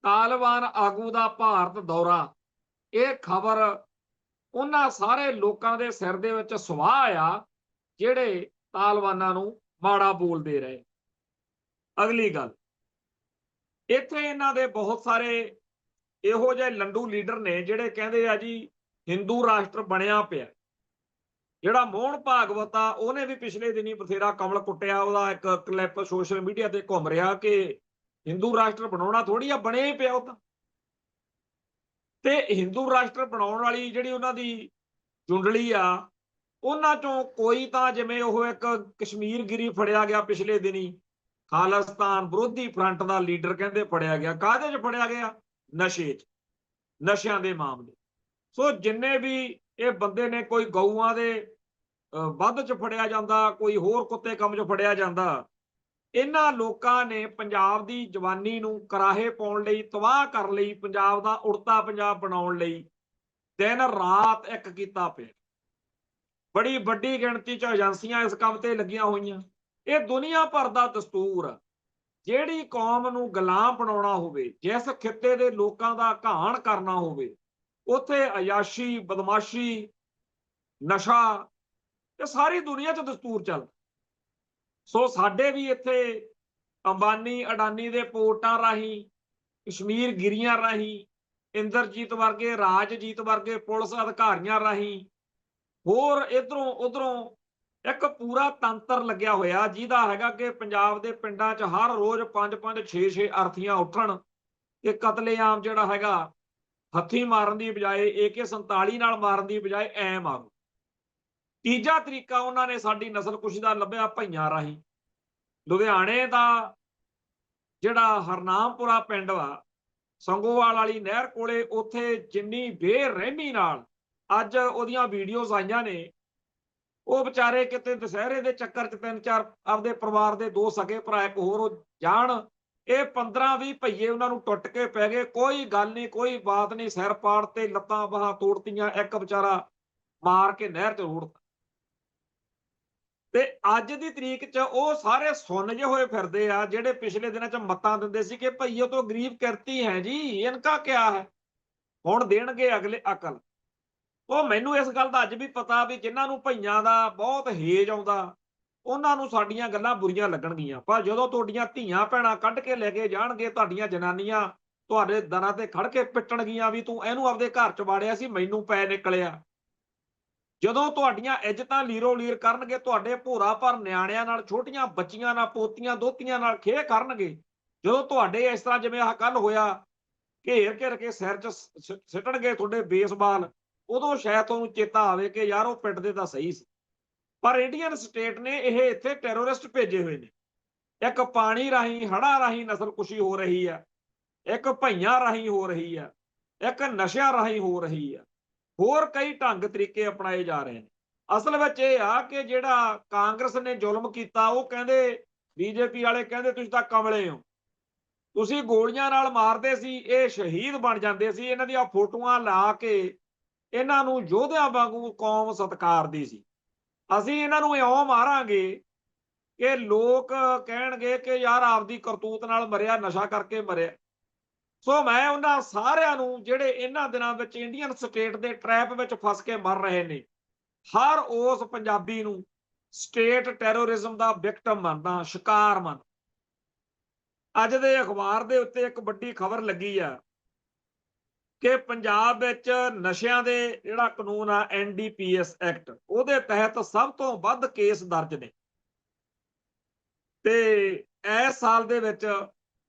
ਤਾਲਿਬਾਨ ਆਗੂ ਦਾ ਭਾਰਤ ਦੌਰਾ, ਇਹ ਖਬਰ ਉਹਨਾਂ ਸਾਰੇ ਲੋਕਾਂ ਦੇ ਸਿਰ ਦੇ ਵਿੱਚ ਸਵਾਹ ਆ ਜਿਹੜੇ ਤਾਲਿਬਾਨਾਂ ਨੂੰ ਮਾੜਾ ਬੋਲਦੇ ਰਹੇ। ਅਗਲੀ ਗੱਲ, ਇੱਥੇ ਇਹਨਾਂ ਦੇ ਬਹੁਤ ਸਾਰੇ ਇਹੋ ਜਿਹੇ ਲੰਡੂ ਲੀਡਰ ਨੇ ਜਿਹੜੇ ਕਹਿੰਦੇ ਆ ਜੀ ਹਿੰਦੂ ਰਾਸ਼ਟਰ ਬਣਿਆ ਪਿਆ। ਜਿਹੜਾ ਮੋਹਨ ਭਾਗਵਤ ਆ, ਉਹਨੇ ਵੀ ਪਿਛਲੇ ਦਿਨੀ ਬਥੇਰਾ ਕਮਲ ਕੁੱਟਿਆ। ਉਹਦਾ ਇੱਕ ਕਲਿੱਪ ਸੋਸ਼ਲ ਮੀਡੀਆ ਤੇ ਘੁੰਮ ਰਿਹਾ ਕਿ ਹਿੰਦੂ ਰਾਸ਼ਟਰ ਬਣਾਉਣਾ ਥੋੜੀ ਆ, ਬਣਿਆ ਹੀ ਪਿਆ ਉਹ ਤਾਂ। ਤੇ ਹਿੰਦੂ ਰਾਸ਼ਟਰ ਬਣਾਉਣ ਵਾਲੀ ਜਿਹੜੀ ਉਹਨਾਂ ਦੀ ਜੁੰਡਲੀ ਆ, ਉਹਨਾਂ ਚੋਂ ਕੋਈ ਤਾਂ ਜਿਵੇਂ ਉਹ ਇੱਕ ਕਸ਼ਮੀਰ ਗਿਰੀ ਫੜਿਆ ਗਿਆ ਪਿਛਲੇ ਦਿਨੀ, ਖਾਲਿਸਤਾਨ ਵਿਰੋਧੀ ਫਰੰਟ ਦਾ ਲੀਡਰ ਕਹਿੰਦੇ ਫੜਿਆ ਗਿਆ। ਕਾਹਦੇ 'ਚ ਫੜਿਆ ਗਿਆ? ਨਸ਼ੇ 'ਚ, ਨਸ਼ਿਆਂ ਦੇ ਮਾਮਲੇ। ਸੋ ਜਿੰਨੇ ਵੀ ਇਹ ਬੰਦੇ ਨੇ, ਕੋਈ ਗਊਆਂ ਦੇ ਵੱਧ 'ਚ ਫੜਿਆ ਜਾਂਦਾ, ਕੋਈ ਹੋਰ ਕੁੱਤੇ ਕੰਮ 'ਚ ਫੜਿਆ ਜਾਂਦਾ। ਇਹਨਾਂ ਲੋਕਾਂ ਨੇ ਪੰਜਾਬ ਦੀ ਜਵਾਨੀ ਨੂੰ ਕਰਾਹੇ ਪਾਉਣ ਲਈ, ਤਬਾਹ ਕਰਨ ਲਈ, ਪੰਜਾਬ ਦਾ ਉੜਤਾ ਪੰਜਾਬ ਬਣਾਉਣ ਲਈ ਦਿਨ ਰਾਤ ਇੱਕ ਕੀਤਾ ਪਿਆ। ਬੜੀ ਵੱਡੀ ਗਿਣਤੀ 'ਚ ਏਜੰਸੀਆਂ ਇਸ ਕੰਮ ਤੇ ਲੱਗੀਆਂ ਹੋਈਆਂ। ਇਹ ਦੁਨੀਆ ਭਰ ਦਾ ਦਸਤੂਰ ਆ। ਜਿਹੜੀ ਕੌਮ ਨੂੰ ਗੁਲਾਮ ਬਣਾਉਣਾ ਹੋਵੇ, ਜਿਸ ਖਿੱਤੇ ਦੇ ਲੋਕਾਂ ਦਾ ਘਾਣ ਕਰਨਾ ਹੋਵੇ, ਉੱਥੇ ਅਯਾਸ਼ੀ, ਬਦਮਾਸ਼ੀ, ਨਸ਼ਾ, ਇਹ ਸਾਰੀ ਦੁਨੀਆ 'ਚ ਦਸਤੂਰ ਚੱਲਦਾ। ਸੋ ਸਾਡੇ ਵੀ ਇੱਥੇ ਅੰਬਾਨੀ ਅਡਾਨੀ ਦੇ ਪੋਰਟਾਂ ਰਾਹੀਂ, ਕਸ਼ਮੀਰ ਗਿਰੀਆਂ ਰਾਹੀਂ, ਇੰਦਰਜੀਤ ਵਰਗੇ, ਰਾਜਜੀਤ ਵਰਗੇ ਪੁਲਿਸ ਅਧਿਕਾਰੀਆਂ ਰਾਹੀਂ, ਹੋਰ ਇਧਰੋਂ ਉਧਰੋਂ ਇੱਕ ਪੂਰਾ ਤੰਤਰ ਲੱਗਿਆ ਹੋਇਆ, ਜਿਹਦਾ ਹੈਗਾ ਕਿ ਪੰਜਾਬ ਦੇ ਪਿੰਡਾਂ 'ਚ ਹਰ ਰੋਜ਼ 5-5, 6-6 ਅਰਥੀਆਂ ਉੱਠਣ ਕਿ ਕਤਲੇਆਮ ਜਿਹੜਾ ਹੈਗਾ ਹੱਥੀਂ ਮਾਰਨ ਦੀ ਬਜਾਏ AK-47 ਨਾਲ ਮਾਰਨ ਦੀ ਬਜਾਏ ਐ ਮਾਰੋ। ਤੀਜਾ ਤਰੀਕਾ ਉਹਨਾਂ ਨੇ ਸਾਡੀ ਨਸਲਕੁਸ਼ੀ ਦਾ ਲੱਭਿਆ ਭਈਆਂ ਰਾਹੀਂ। ਲੁਧਿਆਣੇ ਦਾ ਜਿਹੜਾ ਹਰਨਾਮਪੁਰਾ ਪਿੰਡ ਵਾ, ਸੰਗੋਵਾਲ ਵਾਲੀ ਨਹਿਰ ਕੋਲੇ, ਉੱਥੇ ਜਿੰਨੀ ਬੇਰਹਿਮੀ ਨਾਲ ਅੱਜ ਉਹਦੀਆਂ ਵੀਡੀਓਜ਼ ਆਈਆਂ ਨੇ। ਉਹ ਵਿਚਾਰੇ ਕਿਤੇ ਦੁਸਹਿਰੇ ਦੇ ਚੱਕਰ 'ਚ 3-4 ਆਪਦੇ ਪਰਿਵਾਰ ਦੇ 2 ਸਗੇ ਭਰਾ, ਇੱਕ ਹੋਰ ਜਾਣ, ਇਹ 15-20 ਭਈਏ ਉਹਨਾਂ ਨੂੰ ਟੁੱਟ ਕੇ ਪੈ ਗਏ। ਕੋਈ ਗੱਲ ਨਹੀਂ, ਕੋਈ ਬਾਤ ਨਹੀਂ, ਸਿਰ ਪਾੜ ਤੇ, ਲੱਤਾਂ ਬਾਹਾਂ ਤੋੜਤੀਆਂ, ਇੱਕ ਵਿਚਾਰਾ ਮਾਰ ਕੇ ਨਹਿਰ 'ਚ ਰੋੜਤਾ। ਤੇ ਅੱਜ ਦੀ ਤਰੀਕ 'ਚ ਉਹ ਸਾਰੇ ਸੁੰਨ ਜਿਹੇ ਹੋਏ ਫਿਰਦੇ ਆ, ਜਿਹੜੇ ਪਿਛਲੇ ਦਿਨਾਂ 'ਚ ਮੱਤਾਂ ਦਿੰਦੇ ਸੀ ਕਿ ਭਈਓ ਤੋਂ ਗਰੀਬ ਕਿਰਤੀ ਹੈ ਜੀ, ਇਨਕਾ ਕਿਆ ਹੈ। ਹੁਣ ਦੇਣਗੇ ਅਗਲੇ ਅਕਲ। ਉਹ ਮੈਨੂੰ ਇਸ ਗੱਲ ਦਾ ਅੱਜ ਵੀ ਪਤਾ ਵੀ ਜਿਨ੍ਹਾਂ ਨੂੰ ਭਈਆਂ ਦਾ ਬਹੁਤ ਹੇਜ ਆਉਂਦਾ, ਉਹਨਾਂ ਨੂੰ ਸਾਡੀਆਂ ਗੱਲਾਂ ਬੁਰੀਆਂ ਲੱਗਣਗੀਆਂ। ਪਰ ਜਦੋਂ ਤੁਹਾਡੀਆਂ ਧੀਆਂ ਭੈਣਾਂ ਕੱਢ ਕੇ ਲੈ ਕੇ ਜਾਣਗੇ, ਤੁਹਾਡੀਆਂ ਜਨਾਨੀਆਂ ਤੁਹਾਡੇ ਦਰਾਂ ਤੇ ਖੜ ਕੇ ਪਿੱਟਣਗੀਆਂ ਵੀ ਤੂੰ ਇਹਨੂੰ ਆਪਦੇ ਘਰ 'ਚ ਵਾੜਿਆ ਸੀ, ਮੈਨੂੰ ਪੈ ਨਿਕਲਿਆ। ਜਦੋਂ ਤੁਹਾਡੀਆਂ ਇੱਜ਼ਤਾਂ ਲੀਰੋ ਲੀਰ ਕਰਨਗੇ, ਤੁਹਾਡੇ ਭੋਰਾ ਭਰ ਨਿਆਣਿਆਂ ਨਾਲ, ਛੋਟੀਆਂ ਬੱਚੀਆਂ ਨਾਲ, ਪੋਤੀਆਂ ਦੋਤੀਆਂ ਨਾਲ ਖੇਹ ਕਰਨਗੇ, ਜਦੋਂ ਤੁਹਾਡੇ ਇਸ ਤਰ੍ਹਾਂ ਜਿਵੇਂ ਆਹ ਕੱਲ ਹੋਇਆ ਘੇਰ ਘੇਰ ਕੇ ਸਿਰ 'ਚ ਸਿੱਟਣਗੇ ਤੁਹਾਡੇ ਬੇਸਬਾਲ, ਉਦੋਂ ਸ਼ਾਇਦ ਤੁਹਾਨੂੰ ਚੇਤਾ ਆਵੇ ਕਿ ਯਾਰ ਉਹ ਪਿੱਟਦੇ ਤਾਂ ਸਹੀ ਸੀ। ਪਰ ਇੰਡੀਅਨ ਸਟੇਟ ਨੇ ਇਹ ਇੱਥੇ ਟੈਰੋਰਿਸਟ ਭੇਜੇ ਹੋਏ ਨੇ। ਇੱਕ ਪਾਣੀ ਰਾਹੀਂ, ਹੜ੍ਹਾਂ ਰਾਹੀਂ ਨਸਲਕੁਸ਼ੀ ਹੋ ਰਹੀ ਆ, ਇੱਕ ਭਈਆਂ ਰਾਹੀਂ ਹੋ ਰਹੀ ਆ, ਇੱਕ ਨਸ਼ਿਆਂ ਰਾਹੀਂ ਹੋ ਰਹੀ ਆ, ਹੋਰ ਕਈ ਢੰਗ ਤਰੀਕੇ ਅਪਣਾਏ ਜਾ ਰਹੇ ਨੇ। ਅਸਲ ਵਿੱਚ ਇਹ ਆ ਕਿ ਜਿਹੜਾ ਕਾਂਗਰਸ ਨੇ ਜ਼ੁਲਮ ਕੀਤਾ, ਉਹ ਕਹਿੰਦੇ, ਬੀਜੇਪੀ ਵਾਲੇ ਕਹਿੰਦੇ ਤੁਸੀਂ ਤਾਂ ਕਮਲੇ ਹੋ, ਤੁਸੀਂ ਗੋਲੀਆਂ ਨਾਲ ਮਾਰਦੇ ਸੀ, ਇਹ ਸ਼ਹੀਦ ਬਣ ਜਾਂਦੇ ਸੀ। ਇਹਨਾਂ ਦੀਆਂ ਫੋਟੋਆਂ ਲਾ ਕੇ ਇਹਨਾਂ ਨੂੰ ਯੋਧਿਆਂ ਵਾਂਗੂ ਕੌਮ ਸਤਿਕਾਰਦੀ ਸੀ। ਅਸੀਂ ਇਹਨਾਂ ਨੂੰ ਇਉਂ ਮਾਰਾਂਗੇ ਕਿ ਲੋਕ ਕਹਿਣਗੇ ਕਿ ਯਾਰ ਆਪਦੀ ਕਰਤੂਤ ਨਾਲ ਮਰਿਆ, ਨਸ਼ਾ ਕਰਕੇ ਮਰਿਆ। ਸੋ ਮੈਂ ਉਹਨਾਂ ਸਾਰਿਆਂ ਨੂੰ ਜਿਹੜੇ ਇਹਨਾਂ ਦਿਨਾਂ ਵਿੱਚ ਇੰਡੀਅਨ ਸਟੇਟ ਦੇ ਟਰੈਪ ਵਿੱਚ ਫਸ ਕੇ ਮਰ ਰਹੇ ਨੇ, ਹਰ ਉਸ ਪੰਜਾਬੀ ਨੂੰ ਸਟੇਟ ਟੈਰੋਰਿਜ਼ਮ ਦਾ ਵਿਕਟਮ ਮੰਨਦਾ, ਸ਼ਿਕਾਰ ਮੰਨ। ਅੱਜ ਦੇ ਅਖਬਾਰ ਦੇ ਉੱਤੇ ਇੱਕ ਵੱਡੀ ਖਬਰ ਲੱਗੀ ਆ ਕਿ ਪੰਜਾਬ ਵਿੱਚ ਨਸ਼ਿਆਂ ਦੇ ਜਿਹੜਾ ਕਾਨੂੰਨ ਆ NDPS ਐਕਟ, ਉਹਦੇ ਤਹਿਤ ਸਭ ਤੋਂ ਵੱਧ ਕੇਸ ਦਰਜ ਨੇ। ਤੇ ਇਸ ਸਾਲ ਦੇ ਵਿੱਚ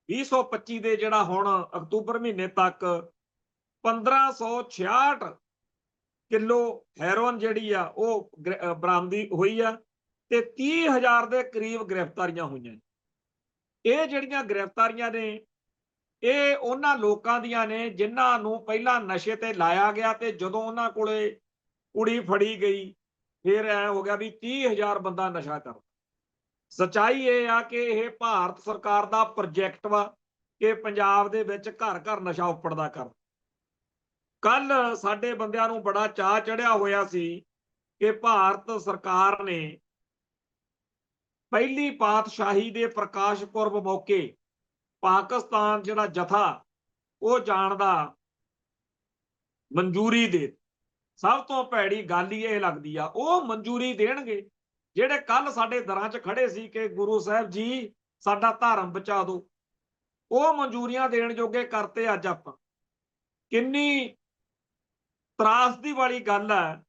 2025 ਦੇ ਜਿਹੜਾ ਹੁਣ ਅਕਤੂਬਰ ਮਹੀਨੇ ਤੱਕ 1566 ਕਿਲੋ ਹੈਰੋਇਨ ਜਿਹੜੀ ਆ ਉਹ ਬਰਾਮਦੀ ਹੋਈ ਆ ਤੇ 30,000 ਦੇ ਕਰੀਬ ਗ੍ਰਿਫਤਾਰੀਆਂ ਹੋਈਆਂ। ਇਹ ਜਿਹੜੀਆਂ ਗ੍ਰਿਫਤਾਰੀਆਂ ਨੇ ਇਹ ਉਹਨਾਂ ਲੋਕਾਂ ਦੀਆਂ ਨੇ ਜਿਨ੍ਹਾਂ ਨੂੰ ਪਹਿਲਾਂ ਨਸ਼ੇ ਤੇ ਲਾਇਆ ਗਿਆ ਤੇ ਜਦੋਂ ਉਹਨਾਂ ਕੋਲੇ ਕੁੜੀ ਫੜੀ ਗਈ ਫਿਰ ਐ ਹੋ ਗਿਆ ਵੀ 30,000 ਬੰਦਾ ਨਸ਼ਾ ਕਰਦਾ। ਸੱਚਾਈ ਇਹ ਆ ਕਿ ਇਹ ਭਾਰਤ ਸਰਕਾਰ ਦਾ ਪ੍ਰੋਜੈਕਟ ਵਾ ਕਿ ਪੰਜਾਬ ਦੇ ਵਿੱਚ ਘਰ ਘਰ ਨਸ਼ਾ ਉੱਪੜਦਾ ਕਰ। ਕੱਲ ਸਾਡੇ ਬੰਦਿਆਂ ਨੂੰ ਬੜਾ ਚਾਅ ਚੜਿਆ ਹੋਇਆ ਸੀ ਕਿ ਭਾਰਤ ਸਰਕਾਰ ਨੇ ਪਹਿਲੀ ਪਾਤਸ਼ਾਹੀ ਦੇ ਪ੍ਰਕਾਸ਼ ਪੁਰਬ ਮੌਕੇ ਪਾਕਿਸਤਾਨ ਜਿਹੜਾ ਜਥਾ ਉਹ ਜਾਣ ਦਾ ਮਨਜ਼ੂਰੀ ਦੇ। ਸਭ ਤੋਂ ਭੈੜੀ ਗੱਲ ਹੀ ਇਹ ਲੱਗਦੀ ਆ ਉਹ ਮਨਜ਼ੂਰੀ ਦੇਣਗੇ ਜਿਹੜੇ ਕੱਲ ਸਾਡੇ ਦਰਾਂ 'ਚ ਖੜੇ ਸੀ ਕਿ ਗੁਰੂ ਸਾਹਿਬ ਜੀ ਸਾਡਾ ਧਰਮ ਬਚਾ ਦਿਓ। ਉਹ ਮਨਜ਼ੂਰੀਆਂ ਦੇਣ ਜੋਗੇ ਕਰਤੇ ਅੱਜ ਆਪਾਂ। ਕਿੰਨੀ ਤਰਾਸਦੀ ਵਾਲੀ ਗੱਲ ਹੈ।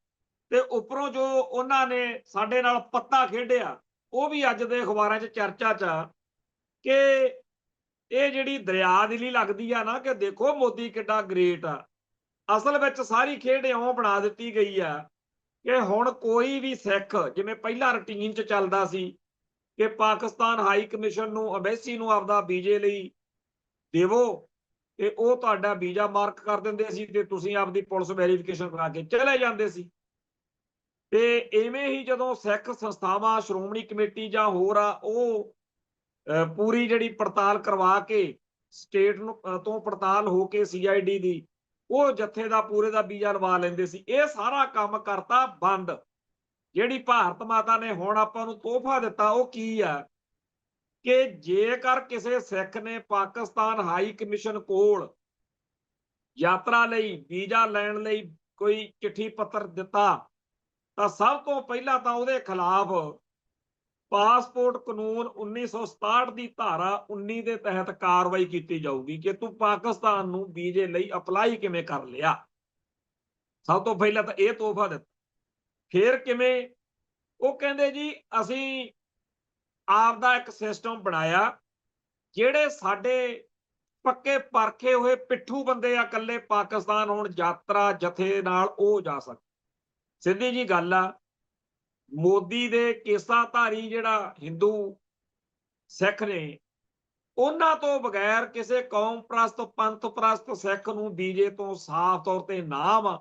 ਤੇ ਉੱਪਰੋਂ ਜੋ ਉਹਨਾਂ ਨੇ ਸਾਡੇ ਨਾਲ ਪੱਤਾ ਖੇਡਿਆ ਉਹ ਵੀ ਅੱਜ ਦੇ ਅਖਬਾਰਾਂ 'ਚ ਚਰਚਾ 'ਚ ਆ ਕਿ ਇਹ ਜਿਹੜੀ ਦਰਿਆ ਦੀ ਲਈ ਲੱਗਦੀ ਆ ਨਾ ਕਿ ਦੇਖੋ ਮੋਦੀ ਕਿੱਡਾ ਗ੍ਰੇਟ ਆ। ਅਸਲ ਵਿੱਚ ਸਾਰੀ ਖੇਡ ਇਉਂ ਬਣਾ ਦਿੱਤੀ ਗਈ ਆ ਕਿ ਹੁਣ ਕੋਈ ਵੀ ਸਿੱਖ ਜਿਵੇਂ ਪਹਿਲਾਂ ਰੂਟੀਨ 'ਚ ਚੱਲਦਾ ਸੀ ਕਿ ਪਾਕਿਸਤਾਨ ਹਾਈ ਕਮਿਸ਼ਨ ਨੂੰ ਅੰਬੈਸੀ ਨੂੰ ਆਪਦਾ ਵੀਜ਼ੇ ਲਈ ਦੇਵੋ ਤੇ ਉਹ ਤੁਹਾਡਾ ਵੀਜ਼ਾ ਮਾਰਕ ਕਰ ਦਿੰਦੇ ਸੀ ਤੇ ਤੁਸੀਂ ਆਪਦੀ ਪੁਲਿਸ ਵੈਰੀਫਿਕੇਸ਼ਨ ਕਰਾ ਕੇ ਚਲੇ ਜਾਂਦੇ ਸੀ। ਤੇ ਇਵੇਂ ਹੀ ਜਦੋਂ ਸਿੱਖ ਸੰਸਥਾਵਾਂ ਸ਼੍ਰੋਮਣੀ ਕਮੇਟੀ ਜਾਂ ਹੋਰ ਆ ਉਹ ਪੂਰੀ ਜਿਹੜੀ ਪੜਤਾਲ ਕਰਵਾ ਕੇ ਸਟੇਟ ਨੂੰ ਤੋਂ ਪੜਤਾਲ ਹੋ ਕੇ CID ਦੀ ਉਹ ਜੱਥੇ ਦਾ ਪੂਰੇ ਦਾ ਵੀਜ਼ਾ ਲਵਾ ਲੈਂਦੇ ਸੀ। ਇਹ ਸਾਰਾ ਕੰਮ ਕਰਤਾ ਬੰਦ। ਜਿਹੜੀ ਭਾਰਤ ਮਾਤਾ ਨੇ ਹੁਣ ਆਪਾਂ ਨੂੰ ਤੋਹਫਾ ਦਿੱਤਾ ਉਹ ਕੀ ਆ ਕਿ ਜੇਕਰ ਕਿਸੇ ਸਿੱਖ ਨੇ ਪਾਕਿਸਤਾਨ ਹਾਈ ਕਮਿਸ਼ਨ ਕੋਲ ਯਾਤਰਾ ਲਈ ਵੀਜ਼ਾ ਲੈਣ ਲਈ ਕੋਈ ਚਿੱਠੀ ਪੱਤਰ ਦਿੱਤਾ ਤਾਂ ਸਭ ਤੋਂ ਪਹਿਲਾਂ ਤਾਂ ਉਹਦੇ ਖਿਲਾਫ ਪਾਸਪੋਰਟ ਕਾਨੂੰਨ 1967 ਦੀ ਧਾਰਾ 19 ਦੇ ਤਹਿਤ ਕਾਰਵਾਈ ਕੀਤੀ ਜਾਊਗੀ ਕਿ ਤੂੰ ਪਾਕਿਸਤਾਨ ਨੂੰ ਵੀਜ਼ੇ ਲਈ ਅਪਲਾਈ ਕਿਵੇਂ ਕਰ ਲਿਆ। ਸਭ ਤੋਂ ਪਹਿਲਾਂ ਤਾਂ ਇਹ ਤੋਹਫਾ ਦਿੱਤਾ। ਫਿਰ ਕਿਵੇਂ ਉਹ ਕਹਿੰਦੇ ਜੀ ਅਸੀਂ ਆਪਦਾ ਇੱਕ ਸਿਸਟਮ ਬਣਾਇਆ ਜਿਹੜੇ ਸਾਡੇ ਪੱਕੇ ਪਰਖੇ ਹੋਏ ਪਿੱਠੂ ਬੰਦੇ ਆ ਇਕੱਲੇ ਪਾਕਿਸਤਾਨ ਹੁਣ ਯਾਤਰਾ ਜਥੇ ਨਾਲ ਉਹ ਜਾ ਸਕਦੇ। ਸਿੱਧੀ ਜੀ ਗੱਲ ਆ ਮੋਦੀ ਦੇ ਕੇਸਾਧਾਰੀ ਜਿਹੜਾ ਹਿੰਦੂ ਸਿੱਖ ਨੇ ਉਹਨਾਂ ਤੋਂ ਬਗੈਰ ਕਿਸੇ ਕੌਮ ਪ੍ਰਸਤ ਪੰਥ ਪ੍ਰਸਤ ਸਿੱਖ ਨੂੰ ਵੀਜ਼ੇ ਤੋਂ ਸਾਫ਼ ਤੌਰ ਤੇ ਨਾ ਵਾ।